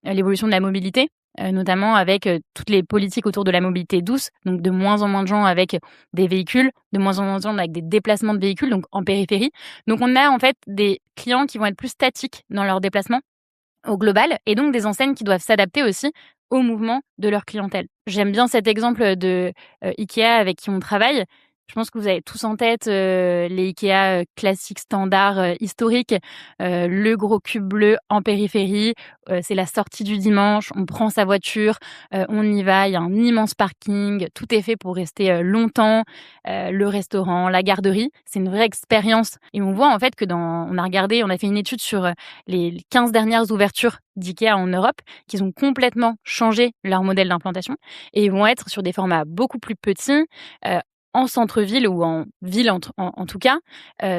l'évolution de la mobilité, notamment avec, toutes les politiques autour de la mobilité douce, donc de moins en moins de gens avec des véhicules, de moins en moins de gens avec des déplacements de véhicules, donc en périphérie. Donc on a en fait des clients qui vont être plus statiques dans leurs déplacements au global et donc des enseignes qui doivent s'adapter aussi au mouvement de leur clientèle. J'aime bien cet exemple de, IKEA avec qui on travaille. Je pense que vous avez tous en tête, les IKEA, classiques, standards, historiques, le gros cube bleu en périphérie, c'est la sortie du dimanche, on prend sa voiture, on y va, il y a un immense parking, tout est fait pour rester, longtemps, le restaurant, la garderie, c'est une vraie expérience et on voit en fait que on a fait une étude sur, les 15 dernières ouvertures d'IKEA en Europe, qu'ils ont complètement changé leur modèle d'implantation et ils vont être sur des formats beaucoup plus petits, heu, en centre-ville ou en ville en tout cas,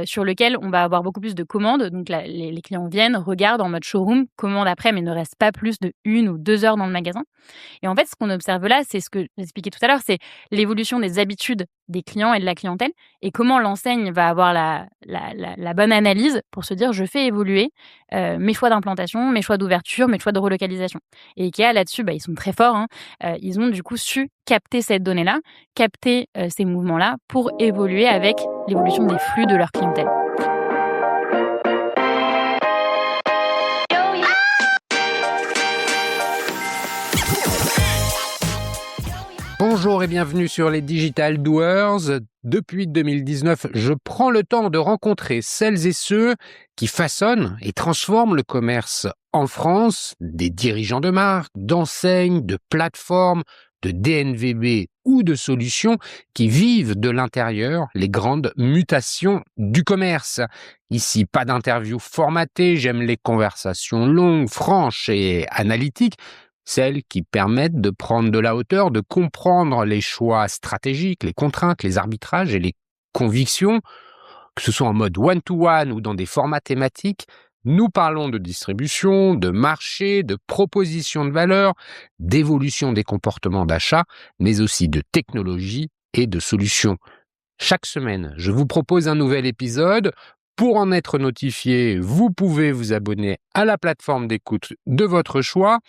sur lequel on va avoir beaucoup plus de commandes. Donc la les clients viennent, regardent en mode showroom, commandent après, mais ne restent pas plus de 1 ou 2 heures dans le magasin. Et en fait, ce qu'on observe là, c'est ce que j'expliquais tout à l'heure, c'est l'évolution des habitudes des clients et de la clientèle et comment l'enseigne va avoir la bonne analyse pour se dire: «Je fais évoluer, mes choix d'implantation, mes choix d'ouverture, mes choix de relocalisation». Et IKEA là-dessus, ils sont très forts, hein. Ils ont du coup su capter cette donnée-là, capter, ces mouvements-là pour évoluer avec l'évolution des flux de leur clientèle. Bonjour et bienvenue sur les Digital Doers. Depuis 2019, je prends le temps de rencontrer celles et ceux qui façonnent et transforment le commerce en France, des dirigeants de marques, d'enseignes, de plateformes, de DNVB ou de solutions qui vivent de l'intérieur les grandes mutations du commerce. Ici, pas d'interview formatée, j'aime les conversations longues, franches et analytiques, celles qui permettent de prendre de la hauteur, de comprendre les choix stratégiques, les contraintes, les arbitrages et les convictions, que ce soit en mode one-to-one ou dans des formats thématiques. Nous parlons de distribution, de marché, de proposition de valeur, d'évolution des comportements d'achat, mais aussi de technologie et de solutions. Chaque semaine, je vous propose un nouvel épisode. Pour en être notifié, vous pouvez vous abonner à la plateforme d'écoute de votre choix.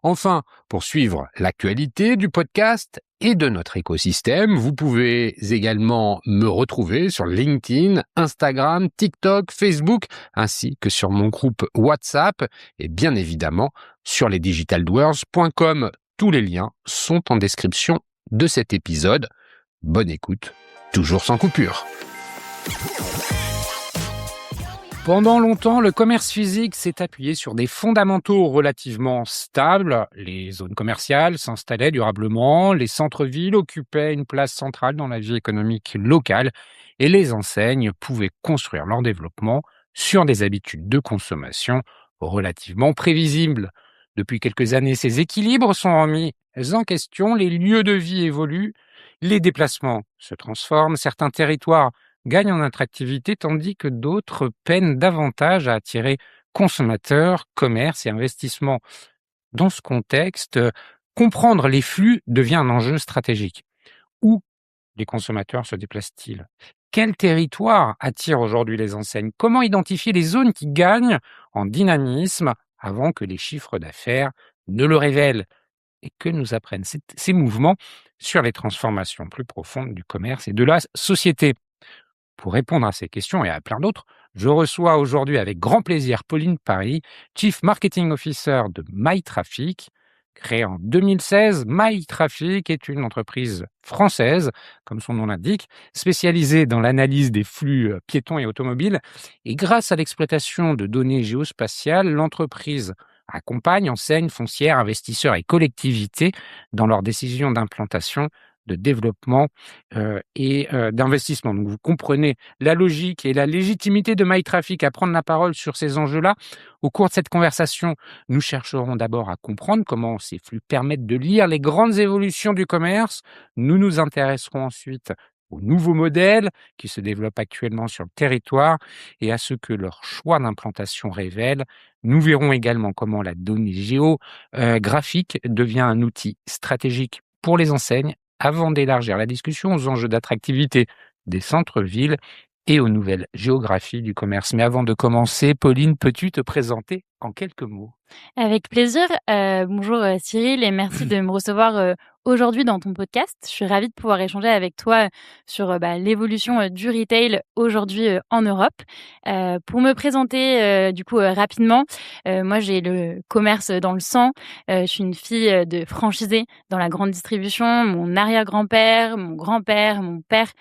Enfin, pour suivre l'actualité du podcast et de notre écosystème, vous pouvez également me retrouver sur LinkedIn, Instagram, TikTok, Facebook, ainsi que sur mon groupe WhatsApp et bien évidemment sur lesdigitaldoers.com. Tous les liens sont en description de cet épisode. Bonne écoute, toujours sans coupure. Pendant longtemps, le commerce physique s'est appuyé sur des fondamentaux relativement stables. Les zones commerciales s'installaient durablement, les centres-villes occupaient une place centrale dans la vie économique locale et les enseignes pouvaient construire leur développement sur des habitudes de consommation relativement prévisibles. Depuis quelques années, ces équilibres sont remis en question, les lieux de vie évoluent, les déplacements se transforment, certains territoires gagnent en attractivité tandis que d'autres peinent davantage à attirer consommateurs, commerces et investissements. Dans ce contexte, comprendre les flux devient un enjeu stratégique. Où les consommateurs se déplacent-ils? Quel territoire attire aujourd'hui les enseignes? Comment identifier les zones qui gagnent en dynamisme avant que les chiffres d'affaires ne le révèlent? Et que nous apprennent ces mouvements sur les transformations plus profondes du commerce et de la société? Pour répondre à ces questions et à plein d'autres, je reçois aujourd'hui avec grand plaisir Pauline Paris, Chief Marketing Officer de MyTraffic. Créée en 2016, MyTraffic est une entreprise française, comme son nom l'indique, spécialisée dans l'analyse des flux piétons et automobiles. Et grâce à l'exploitation de données géospatiales, l'entreprise accompagne enseignes, foncières, investisseurs et collectivités dans leurs décisions d'implantation, de développement et d'investissement. Donc vous comprenez la logique et la légitimité de MyTraffic à prendre la parole sur ces enjeux-là. Au cours de cette conversation, nous chercherons d'abord à comprendre comment ces flux permettent de lire les grandes évolutions du commerce. Nous nous intéresserons ensuite aux nouveaux modèles qui se développent actuellement sur le territoire et à ce que leur choix d'implantation révèle. Nous verrons également comment la donnée géographique devient un outil stratégique pour les enseignes avant d'élargir la discussion aux enjeux d'attractivité des centres-villes et aux nouvelles géographies du commerce. Mais avant de commencer, Pauline, peux-tu te présenter en quelques mots? Avec plaisir. Bonjour, Cyril et merci de me recevoir, aujourd'hui dans ton podcast. Je suis ravie de pouvoir échanger avec toi, sur, l'évolution, du retail aujourd'hui, en Europe. Pour me présenter, rapidement, moi j'ai le commerce dans le sang. Je suis une fille, de franchisés dans la grande distribution. Mon arrière-grand-père, mon grand-père, mon père,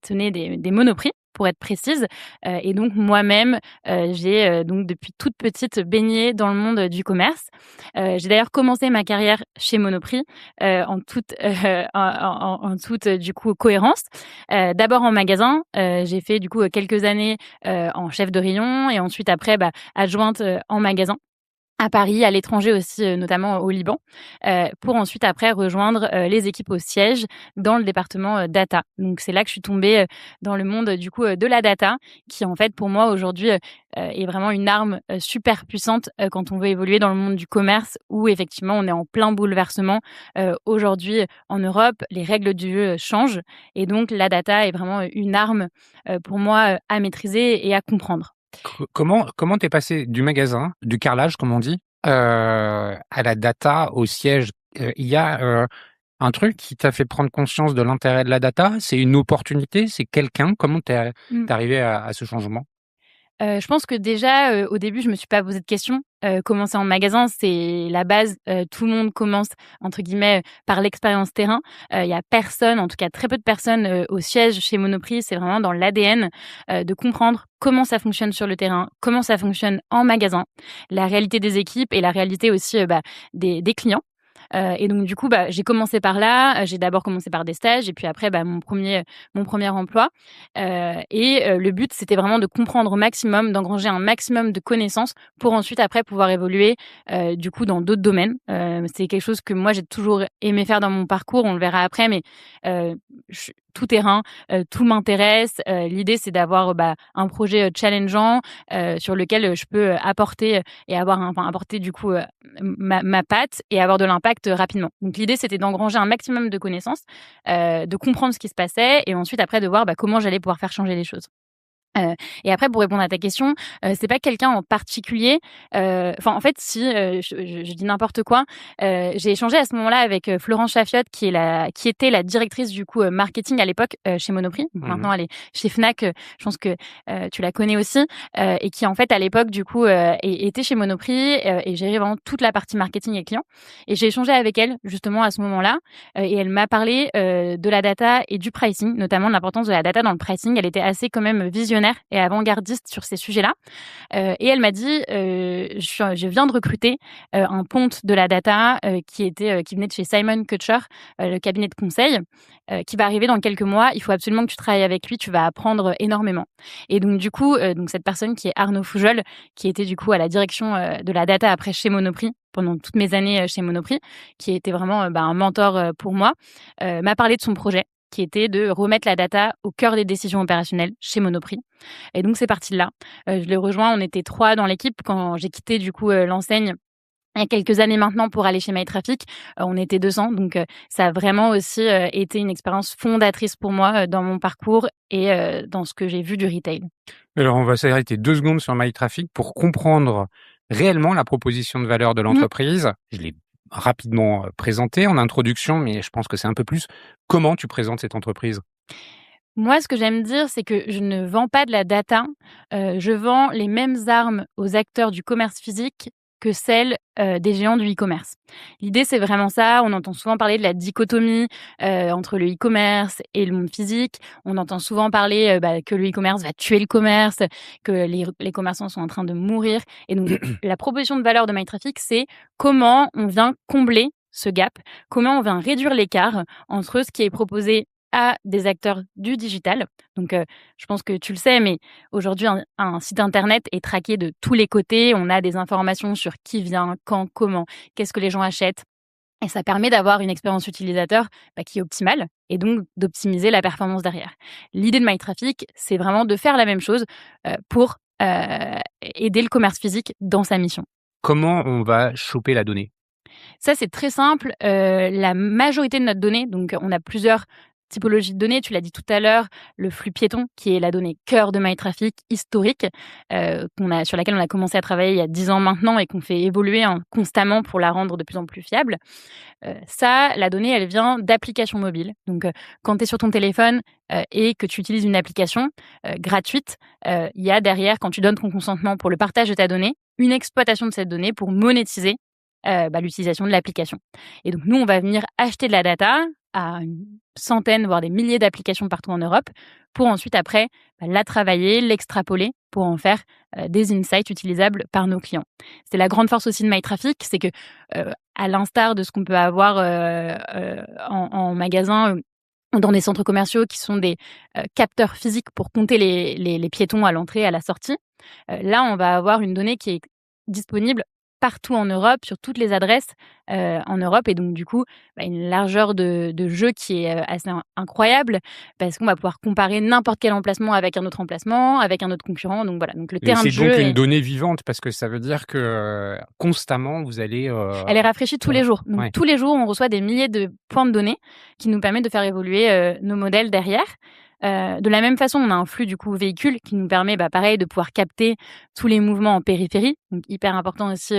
tenaient des Monoprix, pour être précise. Et donc moi-même, j'ai, donc depuis toute petite baigné dans le monde, du commerce. J'ai d'ailleurs commencé ma carrière chez Monoprix, en toute, cohérence. D'abord en magasin, j'ai fait du coup, quelques années, en chef de rayon et ensuite après, adjointe, en magasin. À Paris, à l'étranger aussi, notamment au Liban, pour ensuite après rejoindre, les équipes au siège dans le département, data. Donc c'est là que je suis tombée, dans le monde, de la data qui en fait pour moi aujourd'hui, est vraiment une arme, super puissante, quand on veut évoluer dans le monde du commerce où effectivement on est en plein bouleversement. Aujourd'hui en Europe, les règles du jeu, changent et donc la data est vraiment, une arme, pour moi, à maîtriser et à comprendre. Comment tu passé du magasin, du carrelage comme on dit, à la data, au siège? Il y a, un truc qui t'a fait prendre conscience de l'intérêt de la data? C'est une opportunité? C'est quelqu'un? Comment Mmh. tu arrivé à ce changement? Je pense que déjà, au début, je me suis pas posé de questions. Commencer en magasin, c'est la base. Tout le monde commence entre guillemets, par l'expérience terrain. Il y a personne, en tout cas très peu de personnes, au siège chez Monoprix. C'est vraiment dans l'ADN, de comprendre comment ça fonctionne sur le terrain, comment ça fonctionne en magasin, la réalité des équipes et la réalité aussi, des clients. Et donc du coup, j'ai commencé par là. J'ai d'abord commencé par des stages et puis après, mon premier emploi. Le but, c'était vraiment de comprendre au maximum, d'engranger un maximum de connaissances pour ensuite après pouvoir évoluer, dans d'autres domaines. C'est quelque chose que moi j'ai toujours aimé faire dans mon parcours, on le verra après, mais je suis tout terrain, tout m'intéresse. L'idée, c'est d'avoir, un projet, challengeant, sur lequel, je peux, apporter, et apporter ma patte et avoir de l'impact, rapidement. Donc l'idée, c'était d'engranger un maximum de connaissances, de comprendre ce qui se passait et ensuite après de voir, comment j'allais pouvoir faire changer les choses. Et après pour répondre à ta question, c'est pas quelqu'un en particulier, en fait si, je dis n'importe quoi. J'ai échangé à ce moment-là avec, Florence Chaffiot qui était la directrice marketing à l'époque, chez Monoprix. Donc Mmh. maintenant elle est chez Fnac, je pense que, tu la connais aussi, et qui en fait à l'époque était chez Monoprix, et gérait vraiment toute la partie marketing et clients. Et j'ai échangé avec elle justement à ce moment-là, et elle m'a parlé, de la data et du pricing, notamment de l'importance de la data dans le pricing. Elle était assez quand même visionnaire et avant-gardiste sur ces sujets-là. Et elle m'a dit, je viens de recruter, un ponte de la data, qui venait de chez Simon Kucher, le cabinet de conseil, qui va arriver dans quelques mois. Il faut absolument que tu travailles avec lui, tu vas apprendre énormément. Et donc du coup, cette personne qui est Arnaud Foujol, qui était du coup à la direction, de la data après chez Monoprix, pendant toutes mes années, chez Monoprix, qui était vraiment, un mentor, pour moi, m'a parlé de son projet, qui était de remettre la data au cœur des décisions opérationnelles chez Monoprix. Et donc c'est parti de là. Je l'ai rejoint, on était 3 dans l'équipe quand j'ai quitté l'enseigne il y a quelques années maintenant pour aller chez MyTraffic. On était 200, donc ça a vraiment aussi, été une expérience fondatrice pour moi, dans mon parcours et dans ce que j'ai vu du retail. Alors on va s'arrêter 2 secondes sur MyTraffic pour comprendre réellement la proposition de valeur de Mmh. l'entreprise. Je l'ai rapidement, présentée en introduction, mais je pense que c'est un peu plus. Comment tu présentes cette entreprise? Moi, ce que j'aime dire, c'est que je ne vends pas de la data, je vends les mêmes armes aux acteurs du commerce physique que celles, des géants du e-commerce. L'idée, c'est vraiment ça. On entend souvent parler de la dichotomie, entre le e-commerce et le monde physique. On entend souvent parler, que le e-commerce va tuer le commerce, que les commerçants sont en train de mourir. Et donc la proposition de valeur de MyTraffic, c'est comment on vient combler ce gap, comment on vient réduire l'écart entre ce qui est proposé à des acteurs du digital. Donc, je pense que tu le sais, mais aujourd'hui, un site internet est traqué de tous les côtés. On a des informations sur qui vient, quand, comment, qu'est-ce que les gens achètent. Et ça permet d'avoir une expérience utilisateur, qui est optimale et donc d'optimiser la performance derrière. L'idée de MyTraffic, c'est vraiment de faire la même chose, pour aider le commerce physique dans sa mission. Comment on va choper la donnée? Ça, c'est très simple. La majorité de notre donnée, donc on a plusieurs typologies de données. Tu l'as dit tout à l'heure, le flux piéton, qui est la donnée cœur de MyTraffic historique, sur laquelle on a commencé à travailler il y a 10 ans maintenant et qu'on fait évoluer constamment pour la rendre de plus en plus fiable. Ça, la donnée, elle vient d'applications mobiles. Donc, quand tu es sur ton téléphone et que tu utilises une application gratuite, il y a derrière, quand tu donnes ton consentement pour le partage de ta donnée, une exploitation de cette donnée pour monétiser l'utilisation de l'application. Et donc, nous, on va venir acheter de la data à une centaine, voire des milliers d'applications partout en Europe pour ensuite, après, la travailler, l'extrapoler pour en faire des insights utilisables par nos clients. C'est la grande force aussi de MyTraffic, c'est que, à l'instar de ce qu'on peut avoir en magasin ou dans des centres commerciaux qui sont des capteurs physiques pour compter les piétons à l'entrée et à la sortie, là, on va avoir une donnée qui est disponible partout en Europe, sur toutes les adresses en Europe. Et donc, du coup, une largeur de jeu qui est assez incroyable parce qu'on va pouvoir comparer n'importe quel emplacement avec un autre emplacement, avec un autre concurrent. Donc, voilà. Donc, le terrain de jeu... C'est donc une donnée vivante parce que ça veut dire que constamment, vous allez... Elle est rafraîchie tous les jours. Donc, ouais. Tous les jours, on reçoit des milliers de points de données qui nous permettent de faire évoluer nos modèles derrière. De la même façon, on a un flux du coup véhicule qui nous permet, pareil, de pouvoir capter tous les mouvements en périphérie, donc hyper important aussi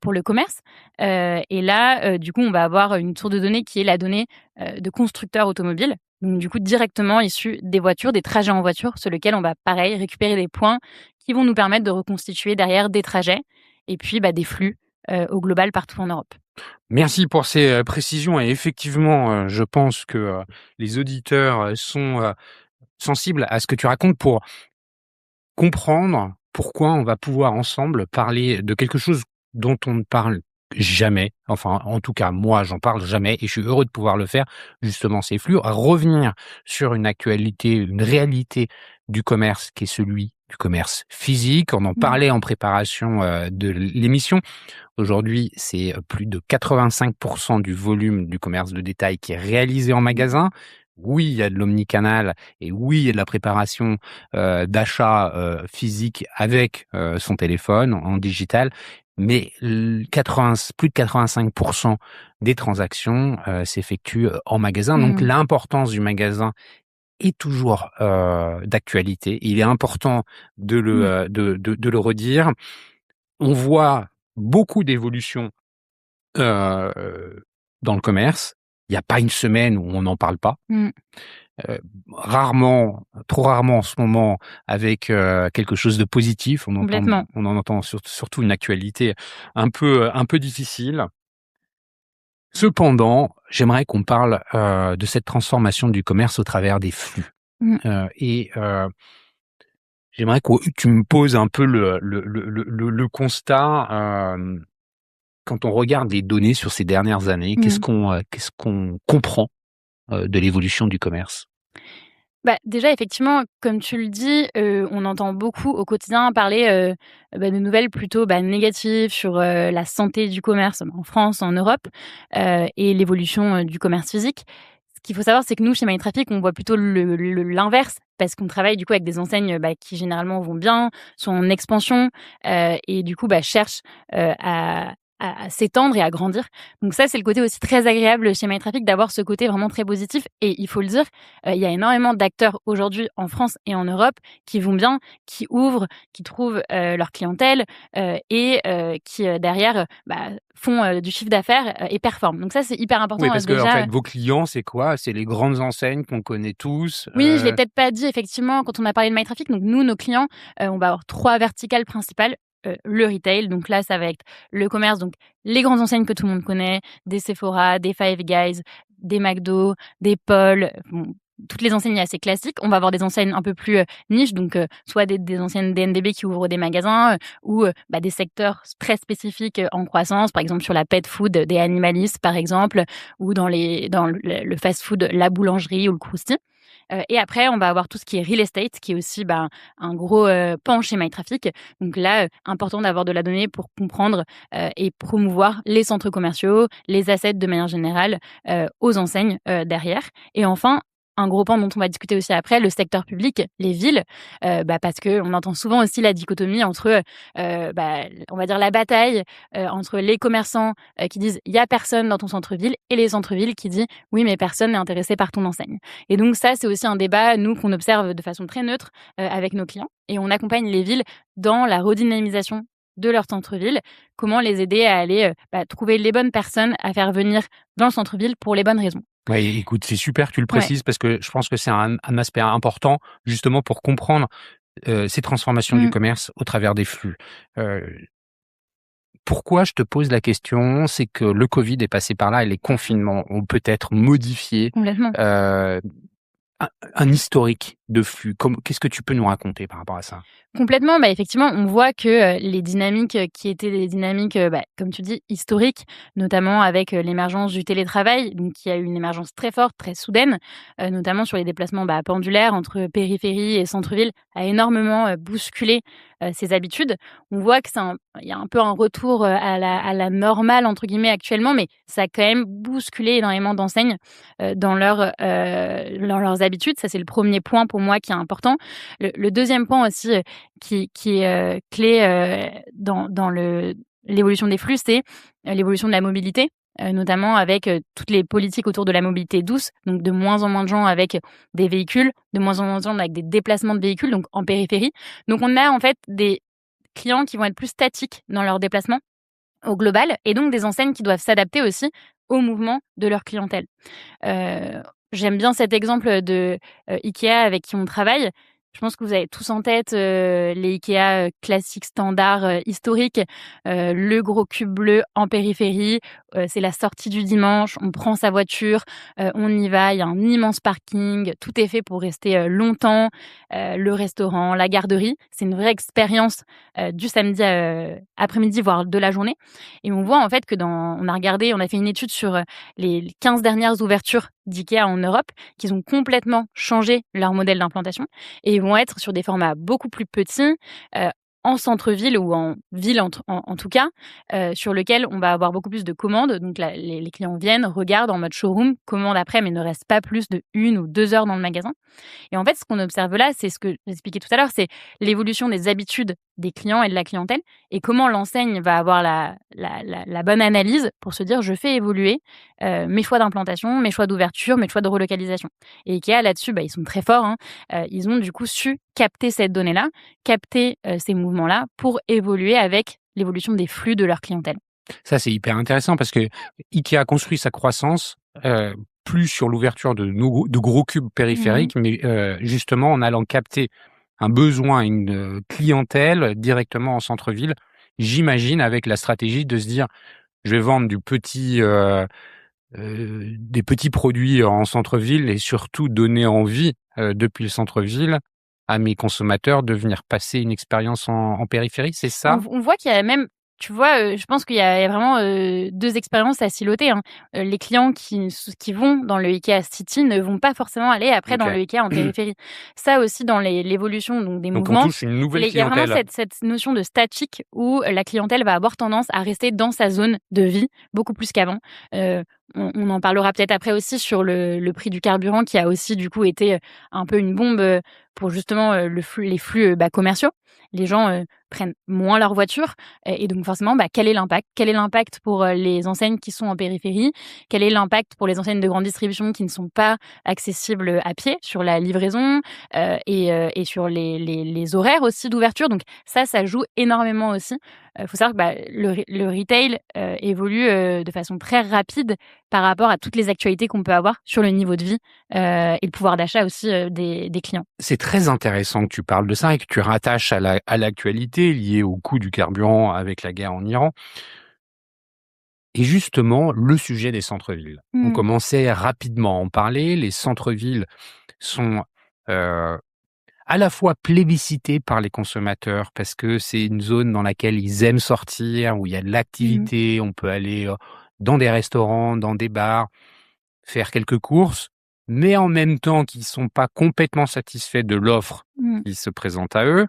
pour le commerce. Et là, du coup, on va avoir une source de données qui est la donnée de constructeurs automobiles, donc du coup directement issue des voitures, des trajets en voiture, sur lesquels on va pareil récupérer des points qui vont nous permettre de reconstituer derrière des trajets et puis des flux au global partout en Europe. Merci pour ces précisions et effectivement, je pense que les auditeurs sont sensibles à ce que tu racontes pour comprendre pourquoi on va pouvoir ensemble parler de quelque chose dont on ne parle jamais. Enfin, en tout cas, moi, j'en parle jamais et je suis heureux de pouvoir le faire. Justement, ces flux, à revenir sur une actualité, une réalité du commerce qui est celui du commerce physique. On en parlait en préparation de l'émission. Aujourd'hui, c'est plus de 85% du volume du commerce de détail qui est réalisé en magasin. Oui, il y a de l'omnicanal et oui, il y a de la préparation d'achat physique avec son téléphone en digital, mais plus de 85% des transactions s'effectuent en magasin. Donc l'importance du magasin est toujours d'actualité. Il est important de le redire. On voit beaucoup d'évolutions dans le commerce. Il n'y a pas une semaine où on n'en parle pas. Rarement, trop rarement en ce moment, avec quelque chose de positif. On en entend surtout une actualité un peu difficile. Cependant, j'aimerais qu'on parle de cette transformation du commerce au travers des flux. J'aimerais que tu me poses un peu le constat. Quand on regarde les données sur ces dernières années, qu'est-ce qu'on comprend de l'évolution du commerce? Déjà, effectivement, comme tu le dis, on entend beaucoup au quotidien parler de nouvelles plutôt négatives sur la santé du commerce en France, en Europe, et l'évolution du commerce physique. Ce qu'il faut savoir, c'est que nous, chez MyTraffic, on voit plutôt l'inverse, parce qu'on travaille du coup avec des enseignes qui généralement vont bien, sont en expansion, et du coup cherchent à s'étendre et à grandir. Donc ça, c'est le côté aussi très agréable chez MyTraffic d'avoir ce côté vraiment très positif. Et il faut le dire, il y a énormément d'acteurs aujourd'hui en France et en Europe qui vont bien, qui ouvrent, qui trouvent leur clientèle et qui derrière font du chiffre d'affaires et performent. Donc ça, c'est hyper important. Oui, parce que en fait, vos clients, c'est quoi? C'est les grandes enseignes qu'on connaît tous. Oui, je l'ai peut-être pas dit effectivement quand on a parlé de MyTraffic. Donc nous, nos clients, on va avoir 3 verticales principales. Le retail, donc là ça va être le commerce, donc les grandes enseignes que tout le monde connaît, des Sephora, des Five Guys, des McDo, des Paul, toutes les enseignes assez classiques. On va avoir des enseignes un peu plus niches, donc soit des enseignes DNDB qui ouvrent des magasins ou des secteurs très spécifiques en croissance, par exemple sur la pet food des Animalis par exemple, ou dans le fast food, la boulangerie ou le Krusty. Et après, on va avoir tout ce qui est real estate, qui est aussi un gros pan chez MyTraffic. Donc là, important d'avoir de la donnée pour comprendre et promouvoir les centres commerciaux, les assets de manière générale aux enseignes derrière. Et enfin, un gros pan dont on va discuter aussi après, le secteur public, les villes, parce qu'on entend souvent aussi la dichotomie entre, on va dire la bataille, entre les commerçants, qui disent: «Il y a personne dans ton centre-ville» et les centres-villes qui disent: «Oui, mais personne n'est intéressé par ton enseigne». Et donc ça, c'est aussi un débat, nous, qu'on observe de façon très neutre, avec nos clients, et on accompagne les villes dans la redynamisation de leur centre-ville. Comment les aider à aller, trouver les bonnes personnes à faire venir dans le centre-ville pour les bonnes raisons. Ouais, écoute, c'est super que tu le Ouais. précises parce que je pense que c'est un aspect important justement pour comprendre, ces transformations du Mmh. commerce au travers des flux. Heu, Pourquoi je te pose la question? C'est que le covid est passé par là et les confinements ont peut-être modifié, Complètement. heu, un historique de flux. Qu'est-ce que tu peux nous raconter par rapport à ça? Complètement, effectivement, on voit que, les dynamiques, qui étaient des dynamiques, comme tu dis, historiques, notamment avec, l'émergence du télétravail, donc il y a eu une émergence très forte, très soudaine, notamment sur les déplacements, pendulaires entre périphérie et centre-ville, a énormément, bousculé, ces habitudes. On voit que il y a un peu un retour, à la «normale» entre guillemets actuellement, mais ça a quand même bousculé énormément d'enseignes, dans leurs habitudes. Ça, c'est le premier point pour moi qui est important. Le 2e point aussi, qui est, clé, dans l'évolution des flux, c'est, l'évolution de la mobilité, notamment avec, toutes les politiques autour de la mobilité douce, donc de moins en moins de gens avec des véhicules, de moins en moins de gens avec des déplacements de véhicules, donc en périphérie. Donc on a en fait des clients qui vont être plus statiques dans leurs déplacements au global, et donc des enseignes qui doivent s'adapter aussi au mouvement de leur clientèle. J'aime bien cet exemple de, IKEA avec qui on travaille. Je pense que vous avez tous en tête, les IKEA, classiques, standards, historiques. Le gros cube bleu en périphérie, c'est la sortie du dimanche, on prend sa voiture, on y va, il y a un immense parking, tout est fait pour rester, longtemps. Le restaurant, la garderie, c'est une vraie expérience, du samedi, après-midi, voire de la journée, et on voit en fait que on a fait une étude sur, les 15 dernières ouvertures d'IKEA en Europe, qu'ils ont complètement changé leur modèle d'implantation, et ils vont être sur des formats beaucoup plus petits, heu, en centre-ville ou en ville en tout cas, sur lequel on va avoir beaucoup plus de commandes. Donc là, les clients viennent, regardent en mode showroom, commandent après, mais ne restent pas plus de 1 ou 2 heures dans le magasin. Et en fait, ce qu'on observe là, c'est ce que j'expliquais tout à l'heure, c'est l'évolution des habitudes des clients et de la clientèle, et comment l'enseigne va avoir la bonne analyse pour se dire: «Je fais évoluer, mes choix d'implantation, mes choix d'ouverture, mes choix de relocalisation». Et IKEA là-dessus, ils sont très forts, hein. Ils ont du coup su capter cette donnée-là, capter, ces mouvements-là pour évoluer avec l'évolution des flux de leur clientèle. Ça, c'est hyper intéressant parce que IKEA construit sa croissance, plus sur l'ouverture de gros cubes Mmh. périphériques, mais justement en allant capter un besoin, une, clientèle directement en centre-ville. J'imagine avec la stratégie de se dire: «Je vais vendre des petits produits en centre-ville et surtout donner envie, depuis le centre-ville à mes consommateurs de venir passer une expérience en périphérie», c'est ça? On voit qu'il y a même, tu vois, je pense qu'il y a vraiment, 2 expériences à siloter, hein. Les clients qui vont dans le IKEA City ne vont pas forcément aller après dans OK. le IKEA en périphérie. Ça aussi, dans l'évolution donc des Donc on mouvements, touche une nouvelle il y a vraiment clientèle. cette notion de statique où la clientèle va avoir tendance à rester dans sa zone de vie beaucoup plus qu'avant. Heu, on en parlera peut-être après aussi sur le prix du carburant, qui a aussi du coup été, un peu une bombe, pour justement, les flux, commerciaux. Les gens, prennent moins leur voiture, et donc forcément, quel est l'impact? Quel est l'impact pour, les enseignes qui sont en périphérie? Quel est l'impact pour les enseignes de grande distribution qui ne sont pas accessibles à pied, sur la livraison, et sur les horaires aussi d'ouverture? Donc ça joue énormément aussi. Il faut savoir que, le retail, évolue, de façon très rapide par rapport à toutes les actualités qu'on peut avoir sur le niveau de vie, et le pouvoir d'achat aussi, des clients. C'est très intéressant que tu parles de ça et que tu rattaches à l'actualité liée au coût du carburant avec la guerre en Iran et justement le sujet des centres-villes. On Mmh. commençait rapidement à en parler. Les centres-villes sont, heu, à la fois plébiscités par les consommateurs parce que c'est une zone dans laquelle ils aiment sortir, où il y a de Mmh. l'activité, on peut aller, dans des restaurants, dans des bars, faire quelques courses, mais en même temps qu'ils sont pas complètement satisfaits de l'offre Mmh. qui se présente à eux,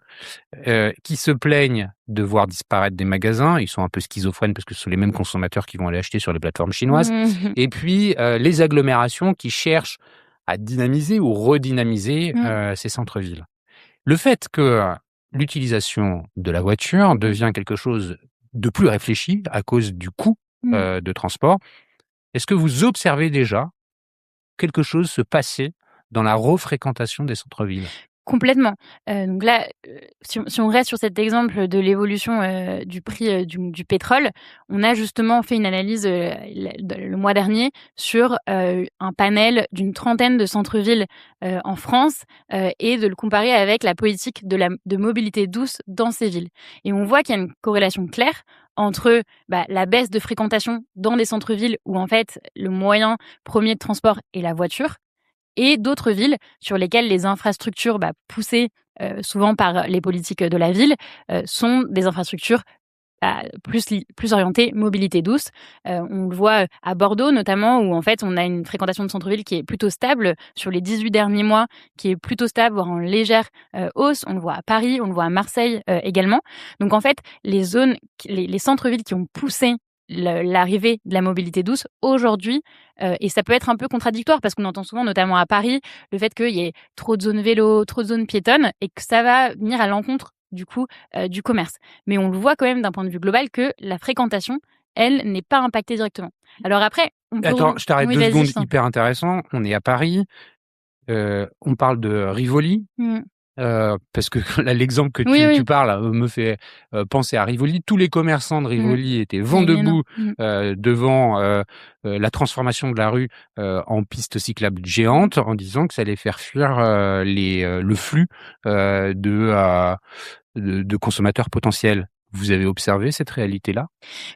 qui se plaignent de voir disparaître des magasins. Ils sont un peu schizophrènes parce que ce sont les mêmes consommateurs qui vont aller acheter sur les plateformes chinoises Mmh. et puis, les agglomérations qui cherchent à dynamiser ou redynamiser ces centres-villes. Le fait que l'utilisation de la voiture devient quelque chose de plus réfléchi à cause du coût de transport, est-ce que vous observez déjà quelque chose se passer dans la refréquentation des centres-villes? Complètement. Donc là, si on reste sur cet exemple de l'évolution, du prix, du pétrole, on a justement fait une analyse, le mois dernier sur, un panel d'une trentaine de centres-villes, en France, et de le comparer avec la politique de mobilité douce dans ces villes. Et on voit qu'il y a une corrélation claire entre, la baisse de fréquentation dans des centres-villes où en fait le moyen premier de transport est la voiture, et d'autres villes sur lesquelles les infrastructures, poussées, souvent par les politiques de la ville, sont des infrastructures, plus orientées mobilité douce. On le voit, à Bordeaux notamment où en fait on a une fréquentation de centre-ville qui est plutôt stable sur les 18 derniers mois, qui est plutôt stable, voire en légère, hausse. On le voit à Paris, on le voit à Marseille, également. Donc en fait, les centres-villes qui ont poussé l'arrivée de la mobilité douce aujourd'hui, et ça peut être un peu contradictoire parce qu'on entend souvent, notamment à Paris, le fait qu'il y ait trop de zones vélo, trop de zones piétonnes et que ça va venir à l'encontre du coup, du commerce. Mais on le voit quand même d'un point de vue global que la fréquentation, elle, n'est pas impactée directement. Alors après, on peut Attends, je t'arrête oui, 2 vas-y, secondes, je t'en hyper intéressant. On est à Paris, on parle de Rivoli. mmh. Parce que là, l'exemple que Oui, tu oui. parles, me fait, penser à Rivoli. Tous les commerçants de Mmh. Rivoli étaient vent Évidemment. debout, devant, la transformation de la rue, en piste cyclable géante, en disant que ça allait faire fuir, le flux, de consommateurs potentiels. Vous avez observé cette réalité-là?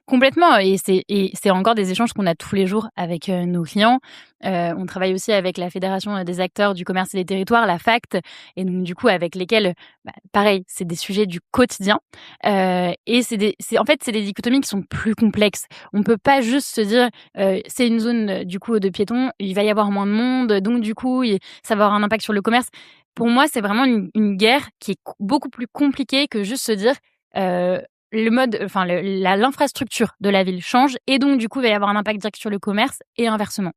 Complètement, et c'est encore des échanges qu'on a tous les jours avec, nos clients. On travaille aussi avec la Fédération, des acteurs du commerce et des territoires, la FACT, et donc du coup avec lesquels, pareil, c'est des sujets du quotidien, et c'est des dichotomies qui sont plus complexes. On peut pas juste se dire, c'est une zone, du coup, de piétons, il va y avoir moins de monde, donc du coup, ça va avoir un impact sur le commerce. Pour moi, c'est vraiment une guerre qui est beaucoup plus compliquée que juste se dire, heu le mode, enfin l'infrastructure de la ville change et donc du coup, il va y avoir un impact direct sur le commerce et inversement.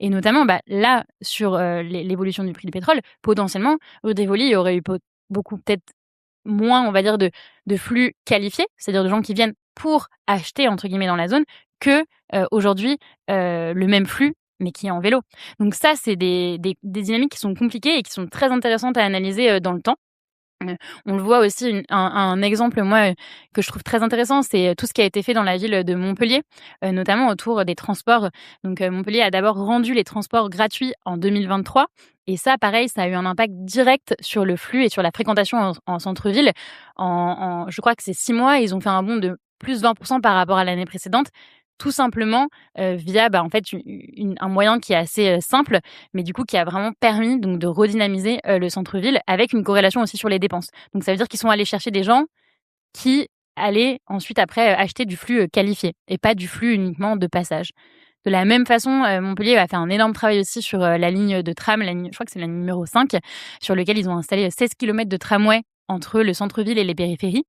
Et notamment, là, sur, l'évolution du prix du pétrole, potentiellement, rue de Rivoli, il y aurait eu beaucoup peut-être moins, on va dire, de flux qualifiés, c'est-à-dire de gens qui viennent pour «acheter» entre guillemets dans la zone, que, aujourd'hui, le même flux, mais qui est en vélo. Donc ça, c'est des dynamiques qui sont compliquées et qui sont très intéressantes à analyser, dans le temps. On le voit aussi un exemple, moi, que je trouve très intéressant, c'est, tout ce qui a été fait dans la ville de Montpellier, notamment autour des transports. Donc, Montpellier a d'abord rendu les transports gratuits en 2023, et ça, pareil, ça a eu un impact direct sur le flux et sur la fréquentation en centre-ville. Je crois que c'est 6 mois, ils ont fait un bond de plus 20% par rapport à l'année précédente, tout simplement, via, en fait, un moyen qui est assez, simple, mais du coup qui a vraiment permis donc de redynamiser, le centre-ville avec une corrélation aussi sur les dépenses. Donc ça veut dire qu'ils sont allés chercher des gens qui allaient ensuite après, acheter du flux, qualifié et pas du flux uniquement de passage. De la même façon, Montpellier a fait un énorme travail aussi sur, la ligne de tram, je crois que c'est la numéro 5, sur lequel ils ont installé 16 kilomètres de tramway entre le centre-ville et les périphéries,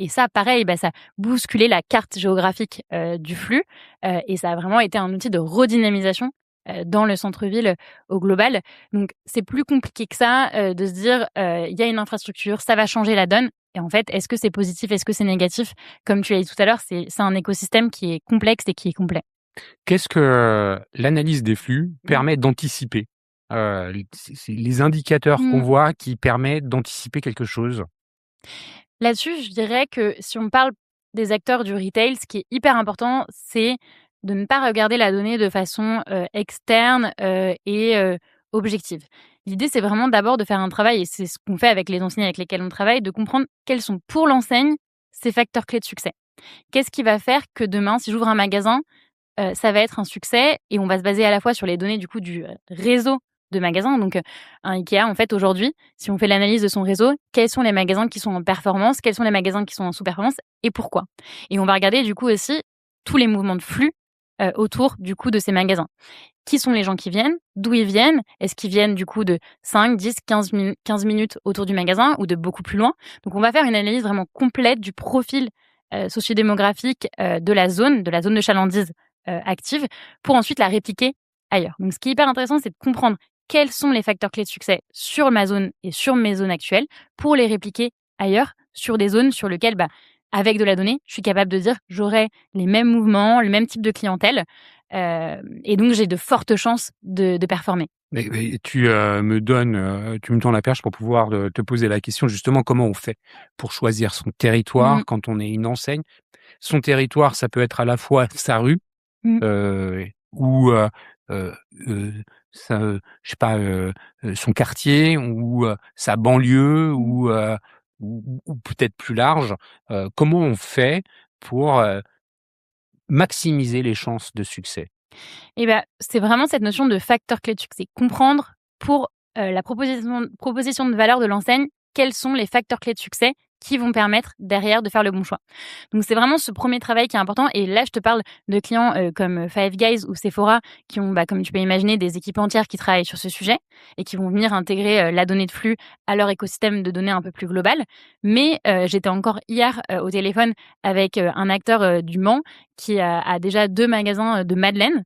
et ça pareil, ça a bousculé la carte géographique, du flux, et ça a vraiment été un outil de redynamisation, dans le centre-ville, au global. Donc c'est plus compliqué que ça, de se dire, il y a une infrastructure, ça va changer la donne, et en fait, est-ce que c'est positif, est-ce que c'est négatif? Comme tu l'as dit tout à l'heure, c'est un écosystème qui est complexe et qui est complet. Qu'est-ce que l'analyse des flux Mmh. permet d'anticiper? C'est les indicateurs qu'on Mmh. voit qui permettent d'anticiper quelque chose? Là-dessus, je dirais que si on parle des acteurs du retail, ce qui est hyper important, c'est de ne pas regarder la donnée de façon, externe, et objective. L'idée, c'est vraiment d'abord de faire un travail, et c'est ce qu'on fait avec les enseignes avec lesquelles on travaille, de comprendre quels sont pour l'enseigne ses facteurs clés de succès. Qu'est-ce qui va faire que demain, si j'ouvre un magasin, ça va être un succès, et on va se baser à la fois sur les données du coup du, réseau de magasins. Donc, un IKEA, en fait, aujourd'hui, si on fait l'analyse de son réseau, quels sont les magasins qui sont en performance? Quels sont les magasins qui sont en sous-performance et pourquoi? Et on va regarder du coup aussi tous les mouvements de flux, autour du coup de ces magasins. Qui sont les gens qui viennent? D'où ils viennent? Est-ce qu'ils viennent du coup de 5, 10, 15 minutes autour du magasin ou de beaucoup plus loin? Donc on va faire une analyse vraiment complète du profil, sociodémographique, de la zone de chalandise, active, pour ensuite la répliquer ailleurs. Donc ce qui est hyper intéressant, c'est de comprendre quels sont les facteurs clés de succès sur ma zone et sur mes zones actuelles pour les répliquer ailleurs, sur des zones sur lesquelles, avec de la donnée, je suis capable de dire j'aurai les mêmes mouvements, le même type de clientèle, et donc j'ai de fortes chances de performer. Mais tu me tends la perche pour pouvoir, te poser la question justement, comment on fait pour choisir son Mmh. territoire quand on est une enseigne? Son territoire, ça peut être à la fois sa rue, Mmh. ou heu heu, je sais pas, son quartier ou sa banlieue Mmh. ou peut-être plus large. Comment on fait pour, maximiser les chances de succès? Et c'est vraiment cette notion de facteur clé de succès. Comprendre pour, la proposition de valeur de l'enseigne, quels sont les facteurs clés de succès qui vont permettre derrière de faire le bon choix. Donc c'est vraiment ce premier travail qui est important et là je te parle de clients, comme Five Guys ou Sephora qui ont, comme tu peux imaginer, des équipes entières qui travaillent sur ce sujet et qui vont venir intégrer, la donnée de flux à leur écosystème de données un peu plus global. Mais, j'étais encore hier, au téléphone avec, un acteur, du Mans qui a déjà 2 magasins, de madeleines,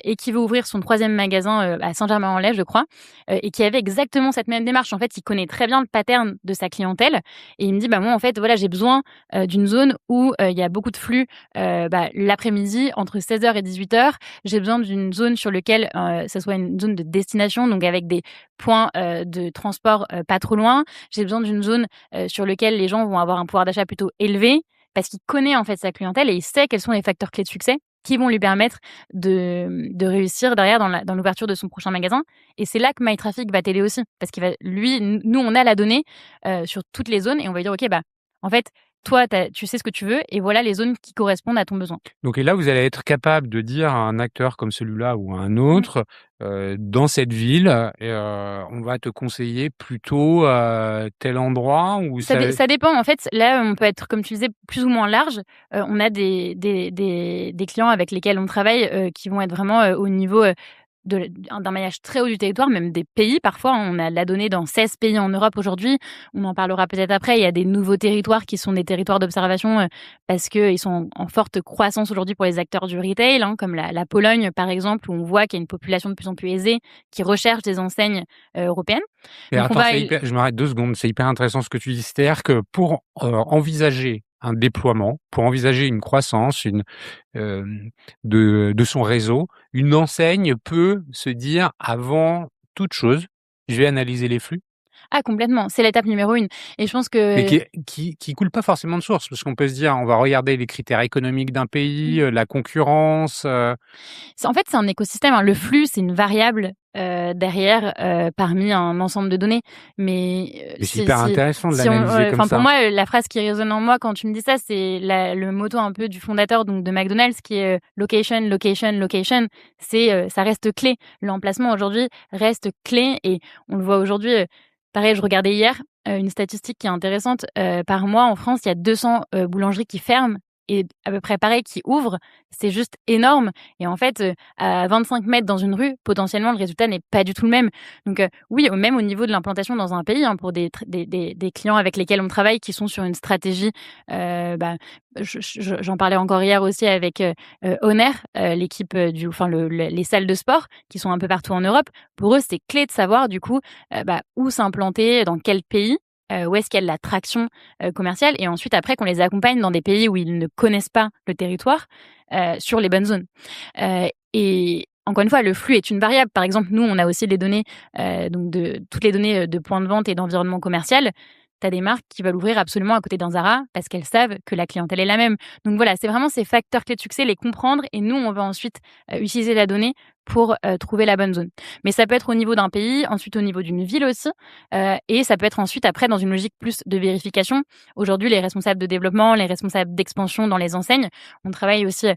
et qui veut ouvrir son troisième magasin, à Saint-Germain-en-Laye, je crois, et qui avait exactement cette même démarche. En fait, il connaît très bien le pattern de sa clientèle et il me dit: «Moi, en fait, voilà, j'ai besoin, d'une zone où, il y a beaucoup de flux, l'après-midi entre 16 heures et 18 heures. J'ai besoin d'une zone sur lequel, ça soit une zone de destination, donc avec des points, de transport, pas trop loin. J'ai besoin d'une zone, sur lequel les gens vont avoir un pouvoir d'achat plutôt élevé». Parce qu'il connaît, en fait, sa clientèle et il sait quels sont les facteurs clés de succès qui vont lui permettre de réussir derrière dans l'ouverture de son prochain magasin. Et c'est là que MyTraffic va t'aider aussi. Parce qu'il va lui, nous, on a la donnée sur toutes les zones et on va lui dire, OK, en fait, toi, tu sais ce que tu veux et voilà les zones qui correspondent à ton besoin. Donc et là, vous allez être capable de dire à un acteur comme celui-là ou à un Mmh. autre, dans cette ville, on va te conseiller plutôt, tel endroit ou ça. Ça dépend. En fait, là, on peut être, comme tu disais, plus ou moins large. On a des clients avec lesquels on travaille, qui vont être vraiment, au niveau, d'un maillage très haut du territoire, même des pays parfois, hein. On a de la donnée dans 16 pays en Europe aujourd'hui. On en parlera peut-être après. Il y a des nouveaux territoires qui sont des territoires d'observation, parce qu'ils sont en forte croissance aujourd'hui pour les acteurs du retail, hein, comme la Pologne, par exemple, où on voit qu'il y a une population de plus en plus aisée qui recherche des enseignes, européennes. Et Donc on attends, va c'est hyper je m'arrête 2 secondes, c'est hyper intéressant ce que tu dis. C'est-à-dire que pour, envisager un déploiement, pour envisager une croissance, de son réseau, une enseigne peut se dire: «Avant toute chose, je vais analyser les flux». Ah complètement, c'est l'étape numéro 1 et je pense Mais que qui coule pas forcément de source, parce qu'on peut se dire: «On va regarder les critères économiques d'un pays, mmh, la concurrence», c'est en fait, c'est un écosystème, hein. Le flux, c'est une variable, derrière, parmi un ensemble de données. Mais, mais c'est hyper intéressant de si on l'analyser comme enfin pour ça. moi, la phrase qui résonne en moi quand tu me dis ça, c'est le motto un peu du fondateur donc de McDonald's qui est, location, location, location. C'est, ça reste clé. L'emplacement aujourd'hui reste clé et on le voit aujourd'hui, pareil, je regardais hier, une statistique qui est intéressante, par mois en France, il y a 200, boulangeries qui ferment et à peu près pareil qui ouvrent. C'est juste énorme et en fait, à 25 mètres dans une rue, potentiellement, le résultat n'est pas du tout le même. Donc, oui, même au niveau de l'implantation dans un pays, hein, pour des clients avec lesquels on travaille qui sont sur une stratégie, j'en parlais encore hier aussi avec, Honor, l'équipe, les salles de sport qui sont un peu partout en Europe. Pour eux, c'est clé de savoir du coup, où s'implanter, dans quel pays, où est-ce qu'il y a de l'attraction, commerciale et ensuite après qu'on les accompagne dans des pays où ils ne connaissent pas le territoire, sur les bonnes zones. Et encore une fois, le flux est une variable. Par exemple, nous, on a aussi des données, donc de toutes les données, de points de vente et d'environnement commercial. Tu as des marques qui veulent ouvrir absolument à côté d'un Zara parce qu'elles savent que la clientèle est la même. Donc voilà, c'est vraiment ces facteurs clés de succès, les comprendre et nous, on va ensuite, utiliser la donnée pour, trouver la bonne zone. Mais ça peut être au niveau d'un pays, ensuite au niveau d'une ville aussi, et ça peut être ensuite après dans une logique plus de vérification. Aujourd'hui, les responsables de développement, les responsables d'expansion dans les enseignes, on travaille aussi,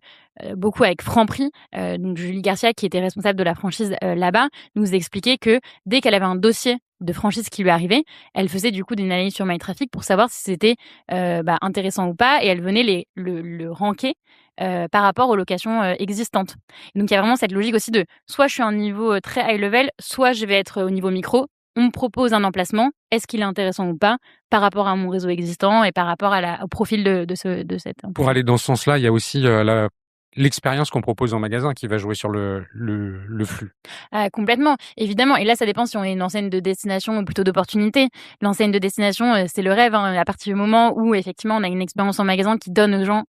beaucoup avec Franprix, donc Julie Garcia qui était responsable de la franchise, là-bas, nous expliquait que dès qu'elle avait un dossier de franchise qui lui arrivait, elle faisait du coup une analyse sur MyTraffic pour savoir si c'était, intéressant ou pas et elle venait le ranker, par rapport aux locations, existantes. Donc il y a vraiment cette logique aussi de soit je suis à un niveau, très high level, soit je vais être au niveau micro. On me propose un emplacement, est-ce qu'il est intéressant ou pas par rapport à mon réseau existant et par rapport au profil de cette Pour emplacement. aller dans ce sens-là, il y a aussi, l'expérience qu'on propose en magasin qui va jouer sur le flux. Ah complètement, évidemment et là, ça dépend si on est une enseigne de destination ou plutôt d'opportunité. L'enseigne de destination, c'est le rêve, hein, à partir du moment où effectivement on a une expérience en magasin qui donne aux gens,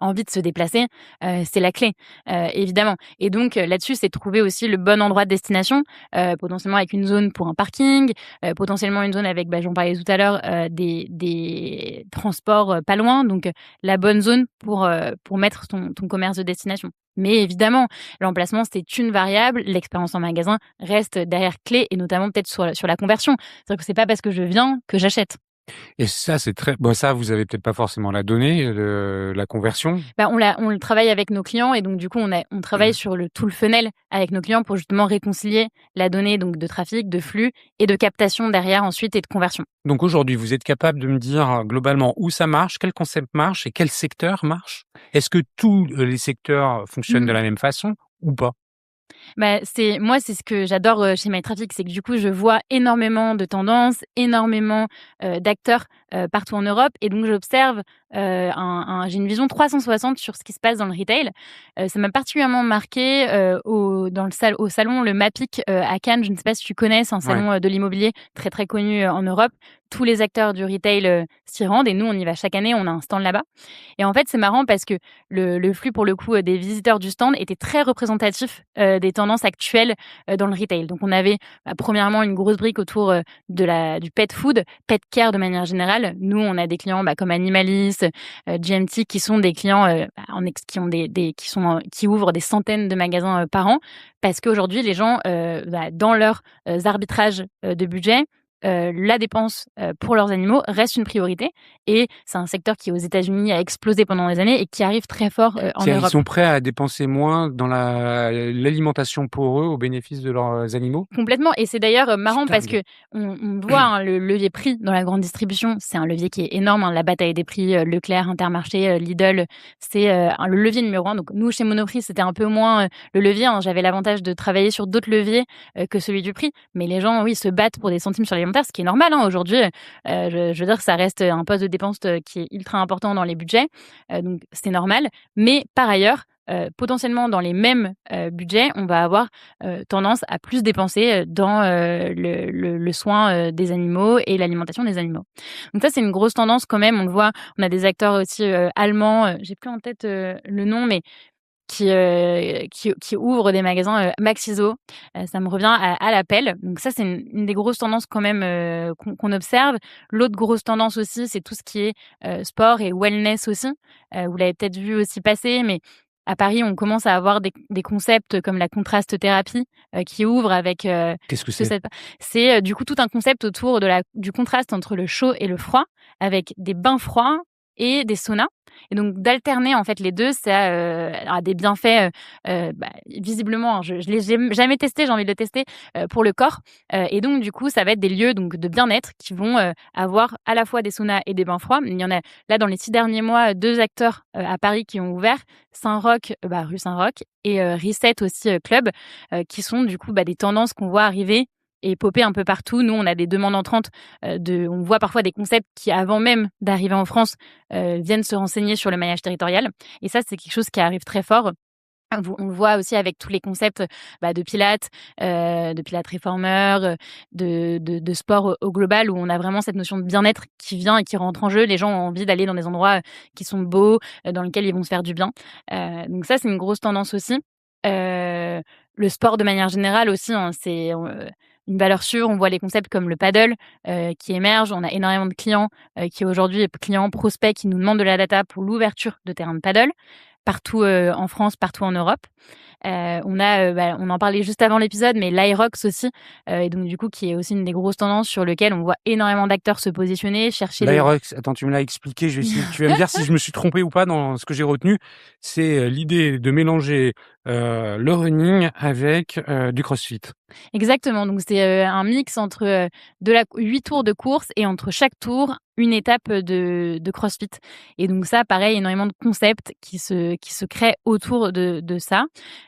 envie de se déplacer, c'est la clé, évidemment et donc là-dessus, c'est de trouver aussi le bon endroit de destination, potentiellement avec une zone pour un parking, potentiellement une zone avec, j'en parlais tout à l'heure, des transports, pas loin donc la bonne zone pour mettre ton commerce de destination. Mais évidemment, l'emplacement, c'est une variable. L'expérience en magasin reste derrière clé et notamment peut-être sur la conversion. C'est-à-dire que c'est pas parce que je viens que j'achète. Et ça, c'est très bon, ça, vous avez peut-être pas forcément la donnée, la conversion? On le travaille avec nos clients et donc du coup, on travaille sur tout le funnel avec nos clients pour justement réconcilier la donnée donc de trafic, de flux et de captation derrière ensuite et de conversion. Donc aujourd'hui, vous êtes capable de me dire, globalement où ça marche, quel concept marche et quel secteur marche? Est-ce que tous, les secteurs fonctionnent de Mmh. la même façon ou pas? C'est ce que j'adore, chez MyTraffic, c'est que du coup, je vois énormément de tendances, énormément, d'acteurs, partout en Europe et donc j'observe, j'ai une vision 360 sur ce qui se passe dans le retail. Ça m'a particulièrement marqué au salon le MAPIC, à Cannes. Je ne sais pas si tu connais? C'est un Ouais. salon, de l'immobilier très, très connu, en Europe. Tous les acteurs du retail, s'y rendent et nous, on y va chaque année, on a un stand là-bas et en fait, c'est marrant parce que le flux pour le coup, des visiteurs du stand était très représentatif, des tendances actuelles, dans le retail. Donc on avait, premièrement une grosse brique autour, du pet food, pet care de manière générale. Nous, on a des clients, comme Animalis, GMT qui sont des clients, en ex qui ont qui sont, qui ouvrent des centaines de magasins, par an. Parce qu'aujourd'hui les gens, dans leurs, arbitrages, de budget, la dépense, pour leurs animaux reste une priorité et c'est un secteur qui aux États-Unis a explosé pendant des années et qui arrive très fort, en C'est-à-dire ils Europe. sont prêts à dépenser moins dans l'alimentation pour eux au bénéfice de leurs animaux? Complètement et c'est d'ailleurs, marrant Super parce bien. qu'on voit, hein, le levier prix dans la grande distribution, c'est un levier qui est énorme, hein, la bataille des prix, Leclerc, Intermarché, Lidl, c'est, le levier numéro un. Donc nous, chez Monoprix, c'était un peu moins, le levier, hein. J'avais l'avantage de travailler sur d'autres leviers, que celui du prix. Mais les gens, oui, se battent pour des centimes sur l'alimentaire, ce qui est normal, hein, aujourd'hui, je veux dire que ça reste un poste de dépense, qui est ultra important dans les budgets, donc c'est normal. Mais par ailleurs, potentiellement dans les mêmes, budgets, on va avoir tendance à plus dépenser, dans, le soin, des animaux et l'alimentation des animaux. Donc ça, c'est une grosse tendance quand même, on le voit, on a des acteurs aussi, allemands, j'ai plus en tête, le nom, mais qui ouvrent des magasins, Maxiso, ça me revient à la pelle. Donc ça, c'est une des grosses tendances quand même, qu'on observe. L'autre grosse tendance aussi, c'est tout ce qui est, sport et wellness aussi. Vous l'avez peut-être vu aussi passer, mais à Paris, on commence à avoir des concepts comme la contraste thérapie, qui ouvrent avec, Qu'est-ce que tout c'est? cette c'est, du coup tout un concept autour du contraste entre le chaud et le froid, avec des bains froids et des saunas et donc d'alterner en fait les 2, ça, a des bienfaits, visiblement, hein, je l'ai jamais testé, j'ai envie de le tester, pour le corps, et donc du coup, ça va être des lieux donc de bien-être qui vont, avoir à la fois des saunas et des bains froids. Il y en a là dans les 6 derniers mois, 2 acteurs, à Paris qui ont ouvert, Saint-Roch, rue Saint-Roch et Reset aussi, club, qui sont du coup, des tendances qu'on voit arriver et popper un peu partout. Nous, on a des demandes entrantes, on voit parfois des concepts qui, avant même d'arriver en France, viennent se renseigner sur le maillage territorial et ça, c'est quelque chose qui arrive très fort. On le voit aussi avec tous les concepts, de pilates réformeur, de sport au global où on a vraiment cette notion de bien-être qui vient et qui rentre en jeu. Les gens ont envie d'aller dans des endroits, qui sont beaux, dans lesquels ils vont se faire du bien. Donc ça, c'est une grosse tendance aussi. Le sport de manière générale aussi, hein, c'est, une valeur sûre. On voit les concepts comme le paddle, qui émergent. On a énormément de clients, qui aujourd'hui clients, prospects qui nous demandent de la data pour l'ouverture de terrains de paddle partout, en France, partout en Europe. On en parlait juste avant l'épisode, mais l'Aerox aussi, et donc du coup qui est aussi une des grosses tendances sur lequel on voit énormément d'acteurs se positionner, chercher les L'Aerox, attends, tu me l'as expliqué, je vais essayer tu vas me dire si je me suis trompé ou pas dans ce que j'ai retenu. C'est, l'idée de mélanger, le running avec, du crossfit. exactement, donc c'est, un mix entre, 8 tours de course et entre chaque tour, une étape, de CrossFit et donc ça, pareil, énormément de concepts qui se créent autour de ça.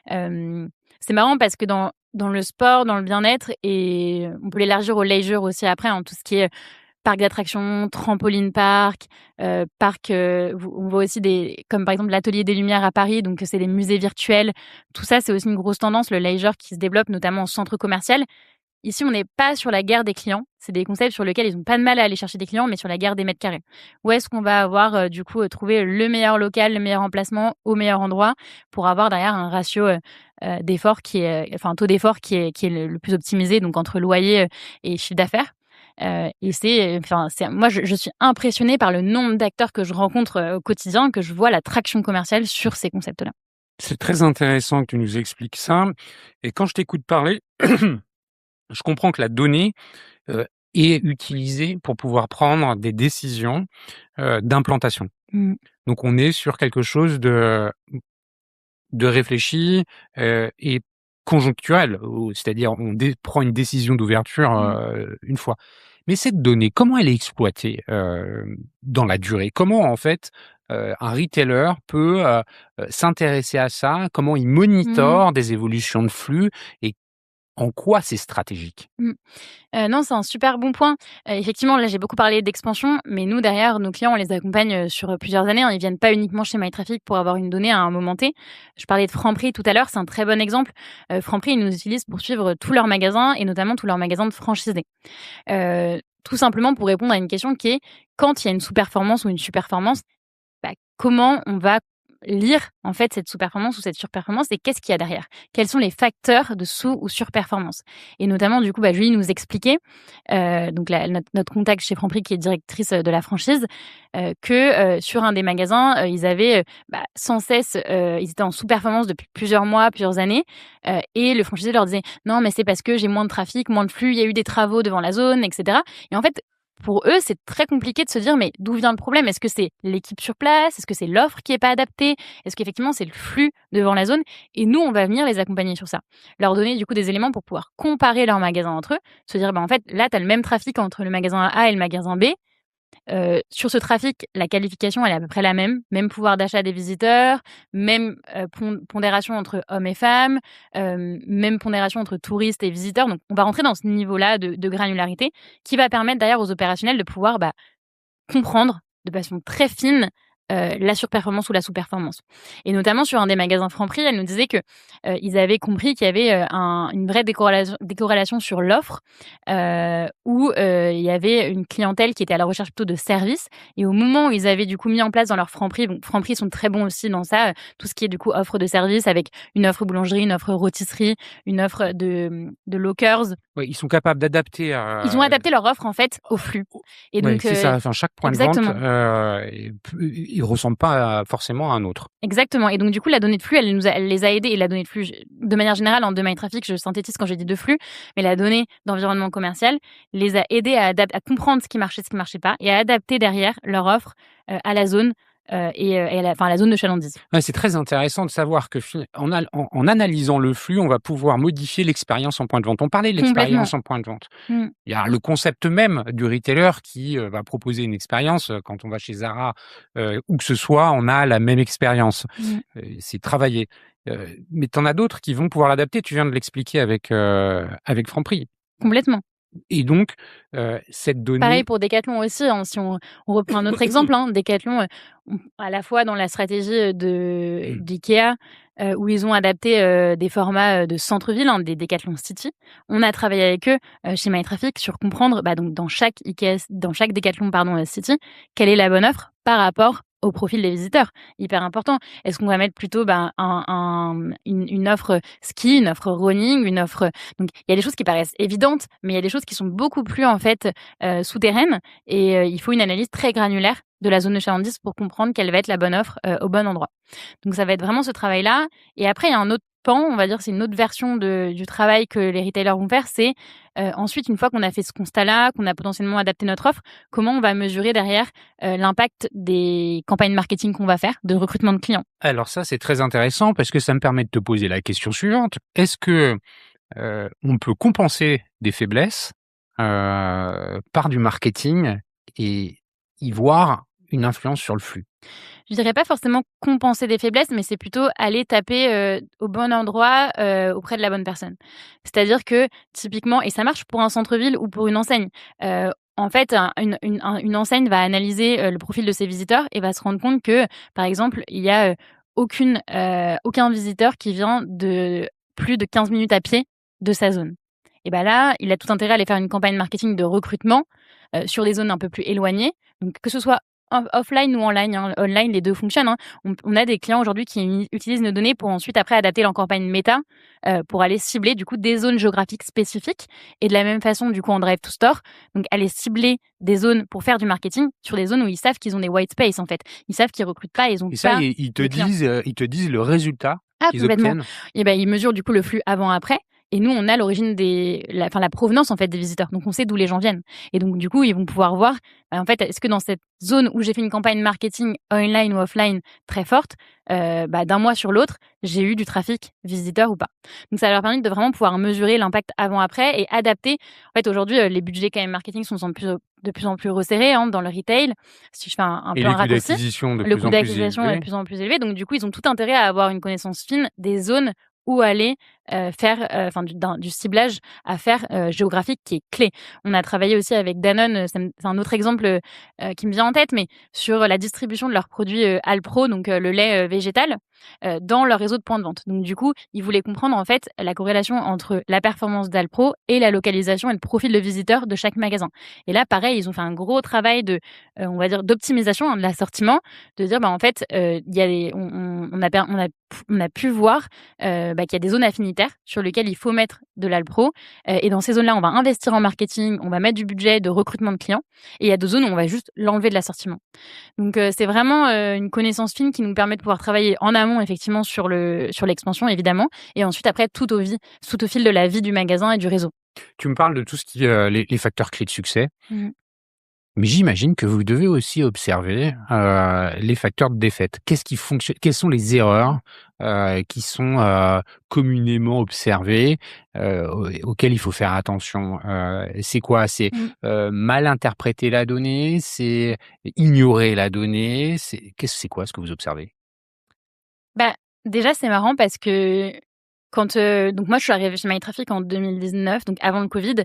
C'est marrant parce que dans le sport, dans le bien-être et on peut l'élargir au leisure aussi après, hein, tout ce qui est parcs d'attractions, trampoline park, on voit aussi comme par exemple l'Atelier des Lumières à Paris, donc c'est des musées virtuels. Tout ça, c'est aussi une grosse tendance, le leisure qui se développe notamment en centre commercial. Ici, on n'est pas sur la guerre des clients. C'est des concepts sur lesquels ils ont pas de mal à aller chercher des clients, mais sur la guerre des mètres carrés. Où est-ce qu'on va avoir, trouvé le meilleur local, le meilleur emplacement au meilleur endroit pour avoir derrière un ratio, d'effort un taux d'effort qui est le plus optimisé, donc entre loyer, et chiffre d'affaires. Moi, je suis impressionnée par le nombre d'acteurs que je rencontre, au quotidien, que je vois la traction commerciale sur ces concepts-là. C'est très intéressant que tu nous expliques ça et quand je t'écoute parler, je comprends que la donnée, est utilisée pour pouvoir prendre des décisions, d'implantation. Mmh. Donc on est sur quelque chose de réfléchi, et conjoncturel, c'est-à-dire prend une décision d'ouverture, Mmh. une fois. Mais cette donnée, comment elle est exploitée, dans la durée? Comment en fait, un retailer peut, s'intéresser à ça? Comment il Mmh. monitore des évolutions de flux et en quoi c'est stratégique? Mmh. Non, c'est un super bon point. Effectivement, là, j'ai beaucoup parlé d'expansion, mais nous, derrière, nos clients, on les accompagne, sur, plusieurs années, hein. Ils viennent pas uniquement chez MyTraffic pour avoir une donnée à un moment T. Je parlais de Franprix tout à l'heure, c'est un très bon exemple. Franprix, ils nous utilisent pour suivre tous leurs magasins et notamment tous leurs magasins de franchisés. Tout simplement pour répondre à une question qui est: quand il y a une sous-performance ou une surperformance, comment on va lire en fait cette sous-performance ou cette surperformance et qu'est-ce qu'il y a derrière? Quels sont les facteurs de sous ou surperformance? Et notamment du coup, Julie nous expliquait, donc notre contact chez Franprix qui est directrice, de la franchise, que, sur un des magasins, ils avaient, sans cesse, ils étaient en sous-performance depuis plusieurs mois, plusieurs années, et le franchisé leur disait: «Non mais c'est parce que j'ai moins de trafic, moins de flux, il y a eu des travaux devant la zone» et cetera. Et en fait, pour eux, c'est très compliqué de se dire: «Mais d'où vient le problème? Est-ce que c'est l'équipe sur place? Est-ce que c'est l'offre qui est pas adaptée? Est-ce qu'effectivement c'est le flux devant la zone?» Et nous, on va venir les accompagner sur ça. Leur donner du coup des éléments pour pouvoir comparer leurs magasins entre eux, se dire: «En fait, là, tu as le même trafic entre le magasin A et le magasin B. Sur ce trafic, la qualification, elle est à peu près la même. Même pouvoir d'achat des visiteurs, même, pondération entre hommes et femmes, même pondération entre touristes et visiteurs». Donc on va rentrer dans ce niveau-là de granularité qui va permettre d'ailleurs aux opérationnels de pouvoir, comprendre de façon très fine, la surperformance ou la sous-performance. Et notamment sur un des magasins Franprix, elle nous disait que, ils avaient compris qu'il y avait, une vraie décorrélation sur l'offre, où, il y avait une clientèle qui était à la recherche plutôt de services et au moment où ils avaient du coup mis en place dans leur Franprix, donc Franprix sont très bons aussi dans ça, tout ce qui est du coup offre de services avec une offre boulangerie, une offre rôtisserie, une offre de lockers. Oui, ils sont capables d'adapter, Ils ont adapté leur offre en fait au flux et ouais, donc c'est ça, enfin chaque point de vente, exactement. il ressemble pas forcément à un autre. Exactement. Et donc du coup, la donnée de flux, elle les a aidés. Et la donnée de flux, de manière générale, en MyTraffic, je synthétise quand j'ai dit de flux, mais la donnée d'environnement commercial les a aidés à comprendre ce qui marchait, ce qui marchait pas, et à adapter derrière leur offre, à la zone, et à la zone de chalandise. Ouais, c'est très intéressant de savoir que en analysant le flux, on va pouvoir modifier l'expérience en point de vente. On parlait de Complètement. l'expérience en point de vente. Mmh. Il y a le concept même du retailer qui, va proposer une expérience, quand on va chez Zara, où que ce soit, on a la même expérience. Mmh. C'est travaillé. Mais tu en as d'autres qui vont pouvoir l'adapter. Tu viens de l'expliquer avec Franprix Complètement. et donc cette Pareil donnée. pour Decathlon aussi, hein, si on reprend un autre exemple, hein, Decathlon, à la fois dans la stratégie, d'IKEA, où ils ont adapté, des formats, de centre-ville, hein, des Decathlon City. On a travaillé avec eux, chez MyTraffic sur comprendre, donc dans chaque Decathlon, pardon, City, quelle est la bonne offre par rapport au profil des visiteurs. Hyper important. Est-ce qu'on va mettre plutôt, une offre ski, une offre running, une offre, donc il y a des choses qui paraissent évidentes, mais il y a des choses qui sont beaucoup plus en fait, souterraines et il faut une analyse très granulaire de la zone de chalandise pour comprendre quelle va être la bonne offre, au bon endroit. Donc ça va être vraiment ce travail-là. Et après, il y a un autre pan, on va dire, c'est une autre version du travail que les retailers vont faire, c'est, ensuite, une fois qu'on a fait ce constat-là, qu'on a potentiellement adapté notre offre, comment on va mesurer derrière, l'impact des campagnes marketing qu'on va faire, de recrutement de clients. Alors ça, c'est très intéressant parce que ça me permet de te poser la question suivante. Est-ce que, on peut compenser des faiblesses, par du marketing et y voir une influence sur le flux? Je dirais pas forcément compenser des faiblesses, mais c'est plutôt aller taper, au bon endroit, auprès de la bonne personne. C'est-à-dire que typiquement, et ça marche pour un centre-ville ou pour une enseigne, En fait, une enseigne va analyser, le profil de ses visiteurs et va se rendre compte que, par exemple, il y a, aucun visiteur qui vient de plus de 15 minutes à pied de sa zone. Et bah, là, il a tout intérêt à aller faire une campagne marketing de recrutement, sur des zones un peu plus éloignées. Donc que ce soit offline ou online, hein. Online, les 2 fonctionnent, hein. On a des clients aujourd'hui qui utilisent nos données pour ensuite après adapter leur campagne méta, pour aller cibler du coup des zones géographiques spécifiques et de la même façon du coup en drive to store, donc aller cibler des zones pour faire du marketing sur des zones où ils savent qu'ils ont des white space en fait. Ils savent qu'ils recrutent pas, ils ont Et ça, pas ils te de clients. disent le résultat Ah qu'ils complètement. obtiennent? Et ben, ils mesurent du coup le flux avant-après et nous on a l'origine la provenance en fait des visiteurs. Donc on sait d'où les gens viennent et donc du coup, ils vont pouvoir voir, en fait, est-ce que dans cette zone où j'ai fait une campagne marketing online ou offline très forte, d'un mois sur l'autre, j'ai eu du trafic visiteur ou pas. Donc ça leur permet de vraiment pouvoir mesurer l'impact avant-après et adapter. En fait, aujourd'hui, les budgets quand même marketing sont de plus en plus resserrés, hein, dans le retail. Si je fais un Et peu un les coûts raccourci, d'acquisition de le plus coût en plus d'acquisition est de élevés? plus en plus élevé, donc du coup, ils ont tout intérêt à avoir une connaissance fine des zones où aller, faire, du ciblage à faire, géographique qui est clé. On a travaillé aussi avec Danone, c'est un autre exemple, qui me vient en tête, mais sur la distribution de leurs produits, Alpro, donc le lait, végétal, dans leur réseau de points de vente. Donc du coup, ils voulaient comprendre en fait la corrélation entre la performance d'Alpro et la localisation et le profil de visiteurs de chaque magasin. Et là, pareil, ils ont fait un gros travail de, on va dire d'optimisation, hein, de l'assortiment, de dire, en fait, il y a des on a pu voir, qu'il y a des zones affinitaires sur lesquelles il faut mettre de l'Alpro, et dans ces zones-là, on va investir en marketing, on va mettre du budget de recrutement de clients et il y a d'autres zones où on va juste l'enlever de l'assortiment. Donc c'est vraiment, une connaissance fine qui nous permet de pouvoir travailler en amont effectivement sur l'expansion évidemment et ensuite après tout au fil de la vie du magasin et du réseau. Tu me parles de tout ce qui, les facteurs clés de succès, Mmh. mais j'imagine que vous devez aussi observer, les facteurs de défaite. Qu'est-ce qui fonctionne? Quelles sont les erreurs, qui sont, communément observées, auxquelles il faut faire attention? C'est quoi? C'est, Mmh. mal interpréter la donnée? C'est ignorer la donnée? C'est quoi ce que vous observez? Bah, déjà c'est marrant parce que quand, donc moi je suis arrivée chez MyTraffic en 2019, donc avant le Covid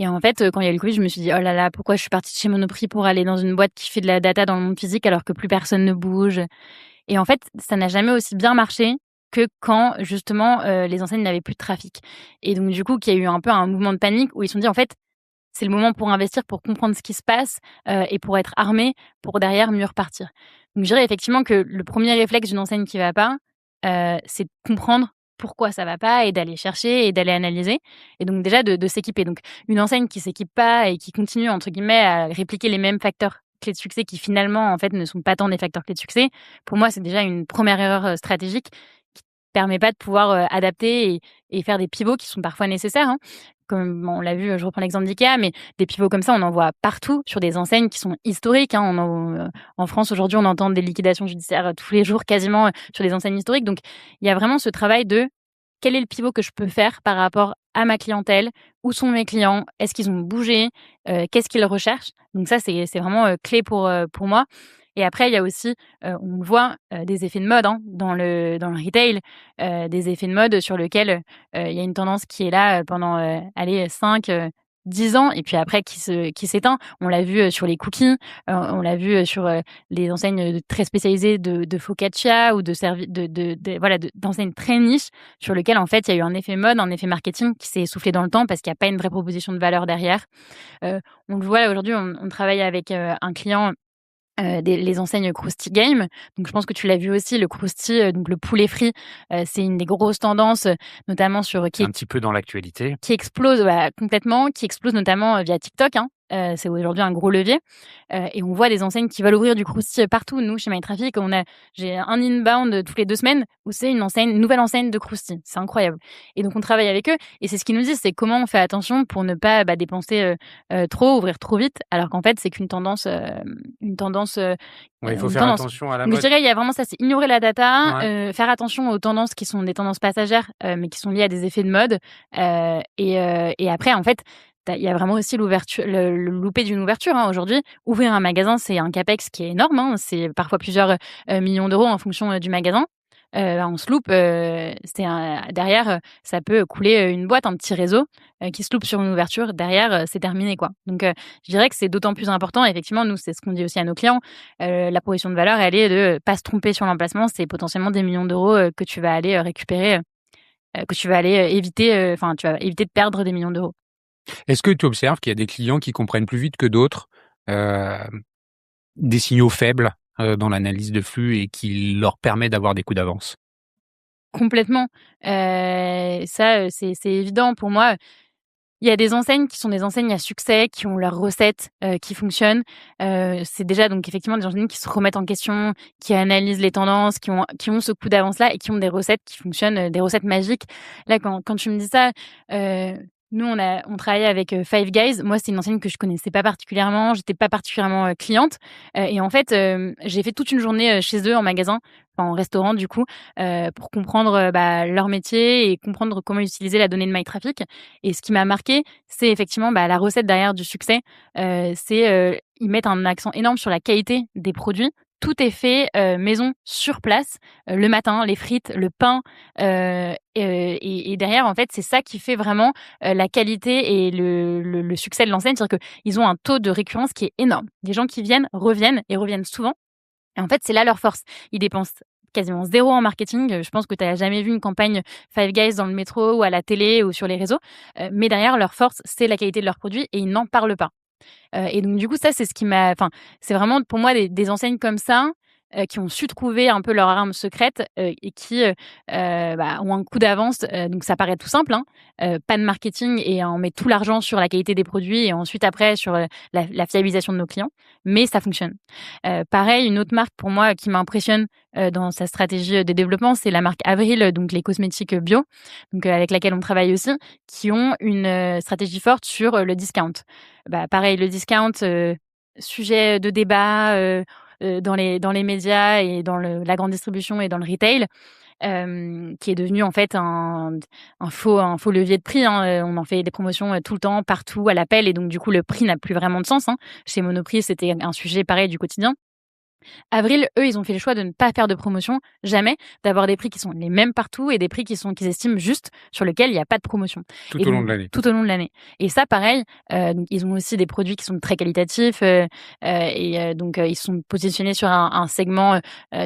et en fait, quand il y a eu le Covid, je me suis dit: «Oh là là, pourquoi je suis partie de chez Monoprix pour aller dans une boîte qui fait de la data dans le monde physique alors que plus personne ne bouge?» Et en fait, ça n'a jamais aussi bien marché que quand justement, les enseignes n'avaient plus de trafic et donc du coup, qu'il y a eu un peu un mouvement de panique où ils se sont dit: «En fait, c'est le moment pour investir, pour comprendre ce qui se passe, et pour être armé, pour derrière mieux repartir». Donc je dirais effectivement que le premier réflexe d'une enseigne qui va pas, c'est de comprendre pourquoi ça va pas et d'aller chercher et d'aller analyser et donc déjà de s'équiper. Donc une enseigne qui s'équipe pas et qui continue entre guillemets à répliquer les mêmes facteurs clés de succès qui finalement en fait ne sont pas tant des facteurs clés de succès, pour moi c'est déjà une première erreur, stratégique qui permet pas de pouvoir, adapter et faire des pivots qui sont parfois nécessaires, hein. Comme on l'a vu, je reprends l'exemple d'IKEA, mais des pivots comme ça, on en voit partout sur des enseignes qui sont historiques, hein. En France, aujourd'hui, on entend des liquidations judiciaires, tous les jours quasiment, sur des enseignes historiques. Donc il y a vraiment ce travail de: quel est le pivot que je peux faire par rapport à ma clientèle? Où sont mes clients? Est-ce qu'ils ont bougé? Qu'est-ce qu'ils recherchent? Donc ça, c'est vraiment, clé pour moi et après il y a aussi, on le voit, des effets de mode, hein, dans le retail, des effets de mode sur lequel, il y a une tendance qui est là, pendant, allez, 5, 10 ans et puis après qui s'éteint. On l'a vu, sur les cookies, on l'a vu, sur, les enseignes, très spécialisées de focaccia ou de servi de voilà, d'enseignes très niches sur lesquelles, en fait, il y a eu un effet mode, un effet marketing qui s'est essoufflé dans le temps parce qu'il y a pas une vraie proposition de valeur derrière. On le voit aujourd'hui, on travaille avec, un client des les enseignes Krusty Game. Donc je pense que tu l'as vu aussi, le Krusty, donc le poulet frit, c'est une des grosses tendances, notamment sur C'est un petit peu dans l'actualité. qui explose, complètement, qui explose notamment, via TikTok, hein. C'est aujourd'hui un gros levier, et on voit des enseignes qui veulent ouvrir du crousty partout. Nous, chez MyTraffic, j'ai un inbound toutes les 2 semaines où c'est une nouvelle enseigne de crousty. C'est incroyable et donc on travaille avec eux et c'est ce qu'ils nous disent, c'est comment on fait attention pour ne pas, dépenser, trop, ouvrir trop vite, alors qu'en fait, c'est qu'une tendance, une tendance, Ouais, il faut une faire tendance. attention à la Donc je mode. dirais, il y a vraiment ça, c'est ignorer la data, Ouais. faire attention aux tendances qui sont des tendances passagères, mais qui sont liées à des effets de mode, et après, en fait, il y a vraiment aussi le loupé d'une ouverture, hein. Aujourd'hui, ouvrir un magasin, c'est un capex qui est énorme, hein. C'est parfois plusieurs, millions d'euros en fonction, du magasin. on se loupe, derrière, ça peut couler, une boîte, un petit réseau, qui se loupe sur une ouverture. Derrière, c'est terminé, quoi. Donc je dirais que c'est d'autant plus important. Effectivement, nous, c'est ce qu'on dit aussi à nos clients. La proposition de valeur, elle est de pas se tromper sur l'emplacement. C'est potentiellement des millions d'euros, que tu vas aller, récupérer, que tu vas aller, éviter, enfin, tu vas éviter de perdre des millions d'euros. Est-ce que tu observes qu'il y a des clients qui comprennent plus vite que d'autres, des signaux faibles, dans l'analyse de flux et qui leur permet d'avoir des coups d'avance? Complètement. Ça, c'est évident pour moi. Il y a des enseignes qui sont des enseignes à succès, qui ont leurs recettes, qui fonctionnent. C'est déjà donc effectivement des enseignes qui se remettent en question, qui analysent les tendances, qui ont ce coup d'avance-là et qui ont des recettes qui fonctionnent, des recettes magiques. Là, quand tu me dis ça, heu, nous on travaillait avec, Five Guys. Moi, c'est une enseigne que je connaissais pas particulièrement, j'étais pas particulièrement, cliente, et en fait, j'ai fait toute une journée, chez eux en magasin, enfin en restaurant du coup, pour comprendre, leur métier et comprendre comment utiliser la donnée de MyTraffic. Et ce qui m'a marqué, c'est effectivement, la recette derrière du succès. Ils mettent un accent énorme sur la qualité des produits. Tout est fait, maison, sur place, le matin, les frites, le pain, et derrière, en fait, c'est ça qui fait vraiment, la qualité et le succès de l'enseigne. C'est-à-dire qu'ils ont un taux de récurrence qui est énorme. Les gens qui viennent reviennent et reviennent souvent et en fait, c'est là leur force. Ils dépensent quasiment zéro en marketing. Je pense que tu as jamais vu une campagne Five Guys dans le métro ou à la télé ou sur les réseaux. Mais derrière, leur force, c'est la qualité de leurs produits et ils n'en parlent pas. Et donc du coup, ça, c'est ce qui m'a enfin, c'est vraiment pour moi des enseignes comme ça, qui ont su trouver un peu leur arme secrète, et qui, ont un coup d'avance. Donc ça paraît tout simple, hein, pas de marketing et on met tout l'argent sur la qualité des produits et ensuite après sur, la fiabilisation de nos clients, mais ça fonctionne. Pareil, une autre marque pour moi qui m'impressionne, dans sa stratégie, de développement, c'est la marque Avril, donc les cosmétiques, bio, donc avec laquelle on travaille aussi, qui ont une, stratégie forte sur, le discount. Pareil, le discount, sujet de débat, dans les médias et dans la grande distribution et dans le retail, qui est devenu en fait un faux levier de prix, hein. On en fait des promotions, tout le temps, partout, à l'appel et donc du coup, le prix n'a plus vraiment de sens, hein. Chez Monoprix, c'était un sujet pareil du quotidien. Avril, eux, ils ont fait le choix de ne pas faire de promotion, jamais, d'avoir des prix qui sont les mêmes partout et des prix qu'ils estiment justes, sur lesquels il y a pas de promotion et Tout au long donc de l'année. tout au long de l'année et ça pareil, donc ils ont aussi des produits qui sont très qualitatifs, donc ils sont positionnés sur un segment,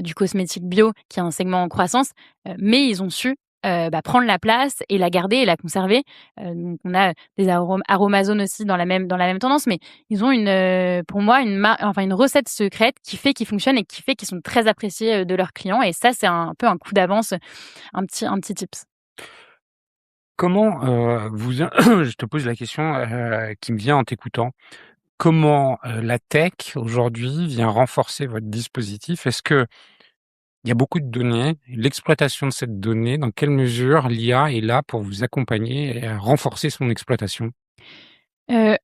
du cosmétique bio qui est un segment en croissance, mais ils ont su, prendre la place et la garder et la conserver. Donc on a des Aromazone aussi dans la même tendance, mais ils ont pour moi une recette secrète qui fait qu'ils fonctionnent et qui fait qu'ils sont très appréciés, de leurs clients et ça, c'est un peu un coup d'avance, un petit tips. Comment, je te pose la question, qui me vient en t'écoutant. Comment, la tech aujourd'hui vient renforcer votre dispositif? Est-ce qu'il y a beaucoup de données? L'exploitation de cette donnée, dans quelle mesure l'IA est là pour vous accompagner et renforcer son exploitation? Heu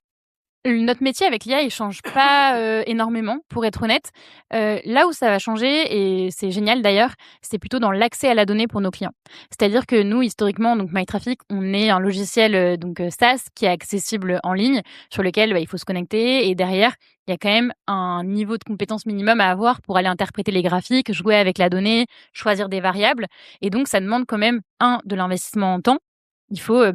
Notre métier avec l'IA, il change pas, énormément, pour être honnête. Là où ça va changer et c'est génial d'ailleurs, c'est plutôt dans l'accès à la donnée pour nos clients. C'est-à-dire que nous, historiquement, donc MyTraffic, on est un logiciel, SaaS qui est accessible en ligne, sur lequel, il faut se connecter et derrière, il y a quand même un niveau de compétence minimum à avoir pour aller interpréter les graphiques, jouer avec la donnée, choisir des variables et donc ça demande quand même, de l'investissement en temps. Il faut, heu,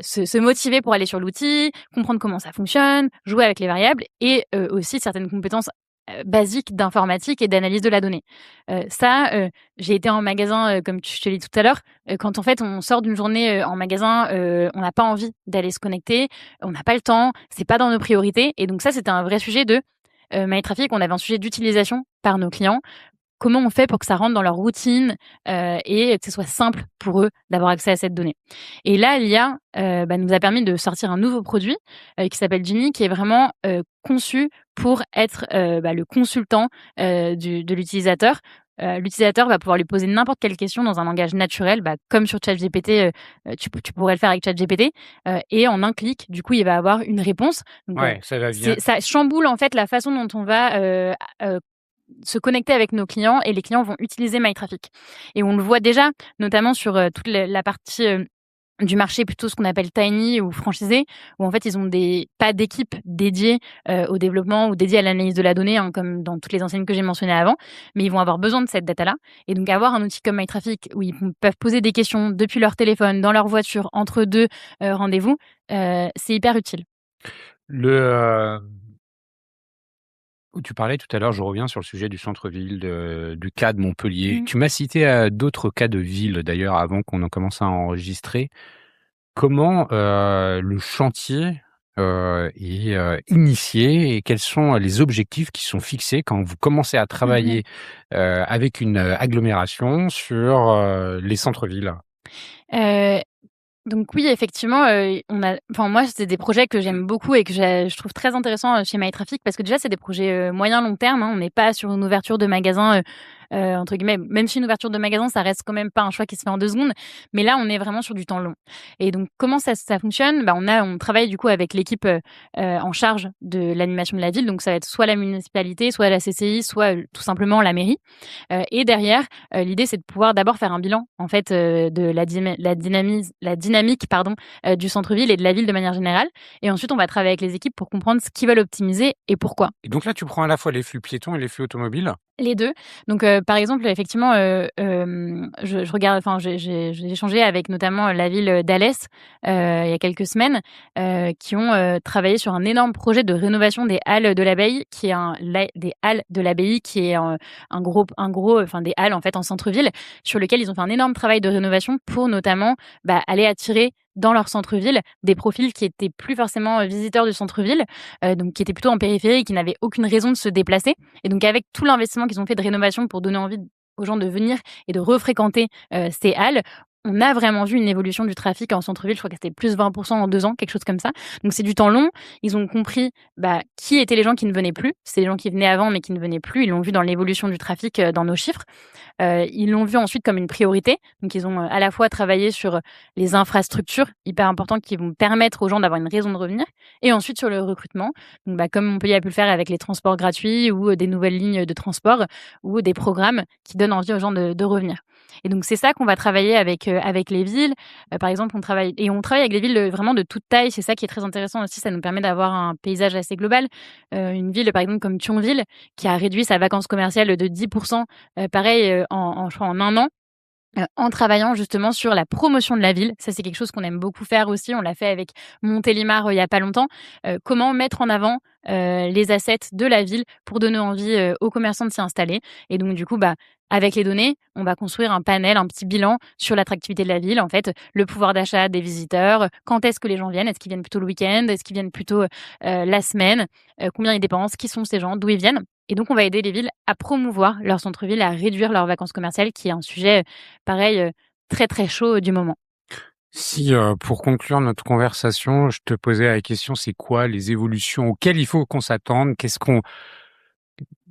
se motiver pour aller sur l'outil, comprendre comment ça fonctionne, jouer avec les variables et aussi certaines compétences, basiques d'informatique et d'analyse de la donnée. Ça, j'ai été en magasin, comme je te l'ai dit tout à l'heure, quand en fait on sort d'une journée, en magasin, on n'a pas envie d'aller se connecter, on n'a pas le temps, c'est pas dans nos priorités et donc ça, c'était un vrai sujet de, MyTraffic, on avait un sujet d'utilisation par nos clients. Comment on fait pour que ça rentre dans leur routine, et que ce soit simple pour eux d'avoir accès à cette donnée? Et là, l'IA, nous a permis de sortir un nouveau produit, qui s'appelle Genie, qui est vraiment, conçu pour être, le consultant, de l'utilisateur. L'utilisateur va pouvoir lui poser n'importe quelle question dans un langage naturel, comme sur ChatGPT, tu pourrais le faire avec ChatGPT, et en un clic, du coup, il va avoir une réponse. Donc, Ouais, ça va bien. ça chamboule en fait la façon dont on va, se connecter avec nos clients et les clients vont utiliser MyTraffic. Et on le voit déjà, notamment sur toute la partie du marché plutôt ce qu'on appelle tiny ou franchisé, où en fait ils ont pas d'équipe dédiée au développement ou dédiée à l'analyse de la donnée, hein, comme dans toutes les enseignes que j'ai mentionnées avant, mais ils vont avoir besoin de cette data-là. Et donc avoir un outil comme MyTraffic où peuvent poser des questions depuis leur téléphone, dans leur voiture, entre deux rendez-vous, c'est hyper utile. Le, où tu parlais tout à l'heure, je reviens sur le sujet du centre-ville, du cas de Montpellier. Mmh. Tu m'as cité, d'autres cas de ville d'ailleurs avant qu'on en commence à enregistrer. Comment, le chantier, est, initié et quels sont les objectifs qui sont fixés quand vous commencez à Mmh mh. travailler, avec une, agglomération sur, les centres-villes? Heu Donc oui, effectivement, moi, c'est des projets que j'aime beaucoup et que je trouve très intéressants, chez MyTraffic parce que déjà, c'est des projets, moyen long terme, hein. On n'est pas sur une ouverture de magasin, entre guillemets, même si une ouverture de magasin, ça reste quand même pas un choix qui se fait en 2 secondes. Mais là, on est vraiment sur du temps long et donc comment ça fonctionne? Bah, on travaille du coup avec l'équipe, en charge de l'animation de la ville. Donc ça va être soit la municipalité, soit la CCI, soit, tout simplement la mairie, et derrière, l'idée, c'est de pouvoir d'abord faire un bilan, en fait, de la dynamique, pardon, du centre-ville et de la ville de manière générale. Et ensuite, on va travailler avec les équipes pour comprendre ce qu'ils veulent optimiser et pourquoi. Et donc là, tu prends à la fois les flux piétons et les flux automobiles? Les 2. Donc, par exemple, effectivement, je regarde enfin, j'ai échangé avec notamment la ville d'Alès, il y a quelques semaines, qui ont, travaillé sur un énorme projet de rénovation des halles de l'Abbaye, qui est des halles de l'Abbaye, qui est un gros enfin, des halles, en fait, en centre-ville, sur lequel ils ont fait un énorme travail de rénovation pour notamment, aller attirer dans leur centre-ville des profils qui étaient plus forcément, visiteurs du centre-ville, donc qui étaient plutôt en périphérie et qui n'avaient aucune raison de se déplacer. Et donc avec tout l'investissement qu'ils ont fait de rénovation pour donner envie aux gens de venir et de refréquenter, ces halles, on a vraiment vu une évolution du trafic en centre-ville. Je crois que c'était plus 20 en 2 ans, quelque chose comme ça. Donc c'est du temps long. Ils ont compris, qui étaient les gens qui ne venaient plus. C'est les gens qui venaient avant, mais qui ne venaient plus. Ils l'ont vu dans l'évolution du trafic, dans nos chiffres. Ils l'ont vu ensuite comme une priorité. Donc ils ont, à la fois travaillé sur les infrastructures hyper importantes qui vont permettre aux gens d'avoir une raison de revenir et ensuite sur le recrutement. Donc comme Montpellier a pu le faire avec les transports gratuits ou, des nouvelles lignes de transport ou des programmes qui donnent envie aux gens de revenir. Et donc c'est ça qu'on va travailler avec les villes. Par exemple, on travaille avec des villes, vraiment de toute taille. C'est ça qui est très intéressant aussi, ça nous permet d'avoir un paysage assez global. Une ville, par exemple, comme Thionville, qui a réduit sa vacance commerciale de 10 pareil, je crois en 1 an, en travaillant justement sur la promotion de la ville. Ça, c'est quelque chose qu'on aime beaucoup faire aussi. On l'a fait avec Montélimar, il y a pas longtemps. Comment mettre en avant, les assets de la ville pour donner envie, aux commerçants de s'y installer. Et donc du coup, avec les données, on va construire un panel, un petit bilan sur l'attractivité de la ville. En fait, le pouvoir d'achat des visiteurs, quand est-ce que les gens viennent? Est-ce qu'ils viennent plutôt le week-end? Est-ce qu'ils viennent plutôt, la semaine? Combien ils dépensent? Qui sont ces gens? D'où ils viennent? Et donc on va aider les villes à promouvoir leur centre-ville, à réduire leurs vacances commerciales, qui est un sujet, pareil, très, très chaud du moment. Si, pour conclure notre conversation, je te posais la question, c'est quoi les évolutions auxquelles il faut qu'on s'attende?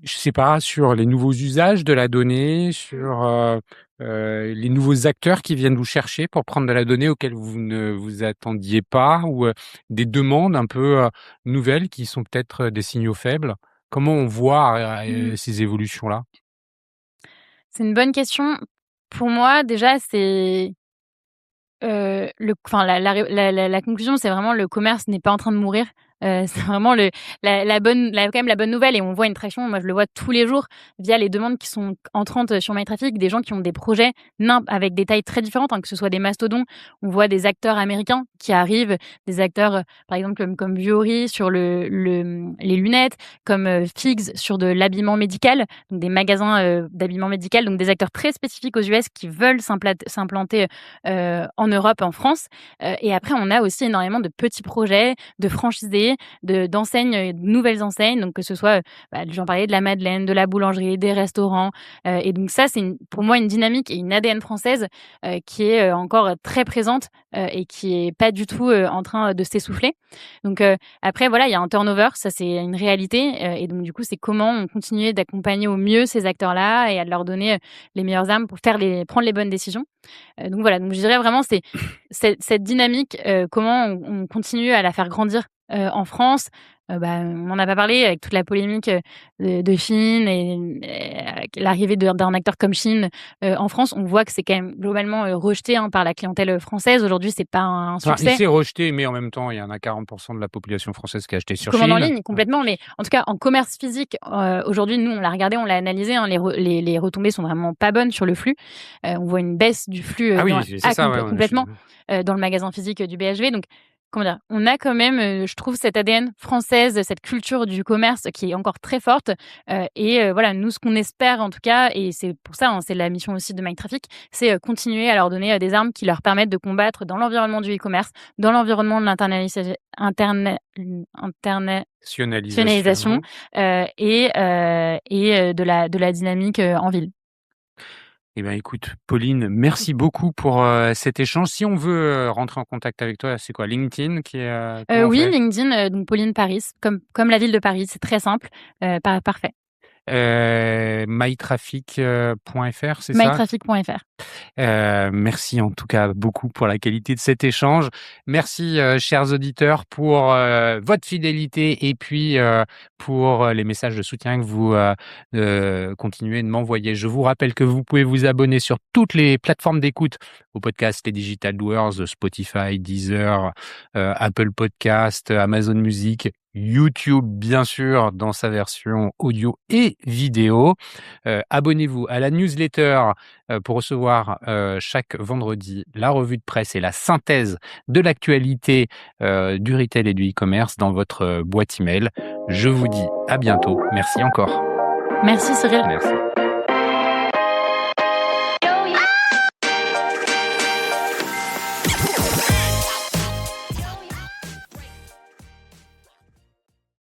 Je sais pas, sur les nouveaux usages de la donnée, sur, les nouveaux acteurs qui viennent vous chercher pour prendre de la donnée auxquels vous ne vous attendiez pas ou, des demandes un peu, nouvelles qui sont peut-être, des signaux faibles? Comment on voit, Mmh. ces évolutions-là? C'est une bonne question. Pour moi, déjà, c'est, le enfin la conclusion, c'est vraiment le commerce n'est pas en train de mourir. C'est vraiment quand même la bonne nouvelle et on voit une traction. Moi, je le vois tous les jours via les demandes qui sont entrantes sur MyTraffic, des gens qui ont des projets avec des tailles très différentes, hein, que ce soit des mastodons. On voit des acteurs américains qui arrivent, des acteurs, par exemple comme Vuori sur les lunettes, comme, Figs sur de l'habillement médical, donc des magasins, d'habillement médical, donc des acteurs très spécifiques aux US qui veulent s'implanter, en Europe, en France. Et après, on a aussi énormément de petits projets, de franchisés, d'enseignes, de nouvelles enseignes, donc que ce soit, j'en parlais de la Madeleine, de la boulangerie, des restaurants. Et donc ça, c'est pour moi une dynamique et une ADN française, qui est, encore très présente, et qui est pas du tout, en train de s'essouffler. Donc après voilà, il y a un turnover, ça c'est une réalité, et donc du coup, c'est comment on continue d'accompagner au mieux ces acteurs-là et à leur donner, les meilleures armes pour prendre les bonnes décisions. Donc voilà, donc je dirais vraiment c'est cette dynamique, comment on continue à la faire grandir En France, on n'en a pas parlé avec toute la polémique, de Shein et l'arrivée d'un acteur comme Shein, en France, on voit que c'est quand même globalement, rejeté, hein, par la clientèle, française. Aujourd'hui, c'est pas un Enfin, il succès. s'est rejeté, mais en même temps, il y en a 40 de la population française qui a acheté Qui sur commandent en Shein. ligne complètement, mais en tout cas en commerce physique, aujourd'hui, nous, on l'a regardé, on l'a analysé, hein, les retombées sont vraiment pas bonnes sur le flux. On voit une baisse du flux, Ah dans oui, c'est ça, ouais, complètement, dans le magasin physique, du BHV. Donc comment dire? On a quand même, je trouve cette ADN française, cette culture du commerce qui est encore très forte, voilà, nous, ce qu'on espère en tout cas, et c'est pour ça, hein, c'est la mission aussi de MindTraffic, c'est, continuer à leur donner, des armes qui leur permettent de combattre dans l'environnement du e-commerce, dans l'environnement de Nationalisation. internationalisation, de la dynamique, en ville. Eh ben, écoute, Pauline, merci beaucoup pour, cet échange. Si on veut, rentrer en contact avec toi, c'est quoi? LinkedIn comment on Oui, fait? LinkedIn, donc Pauline Paris, comme la ville de Paris, c'est très simple, parfait. mytraffic, .fr, c'est ça? mytraffic.fr. Merci en tout cas beaucoup pour la qualité de cet échange. Merci, chers auditeurs, pour, votre fidélité et puis, pour, les messages de soutien que vous, continuez de m'envoyer. Je vous rappelle que vous pouvez vous abonner sur toutes les plateformes d'écoute au podcast Les Digital Doers, Spotify, Deezer, Apple Podcast, Amazon Music, YouTube bien sûr dans sa version audio et vidéo. Abonnez-vous à la newsletter, pour recevoir, chaque vendredi la revue de presse et la synthèse de l'actualité, du retail et du e-commerce dans votre, boîte email. Je vous dis à bientôt. Merci encore. Merci Cyril. Merci.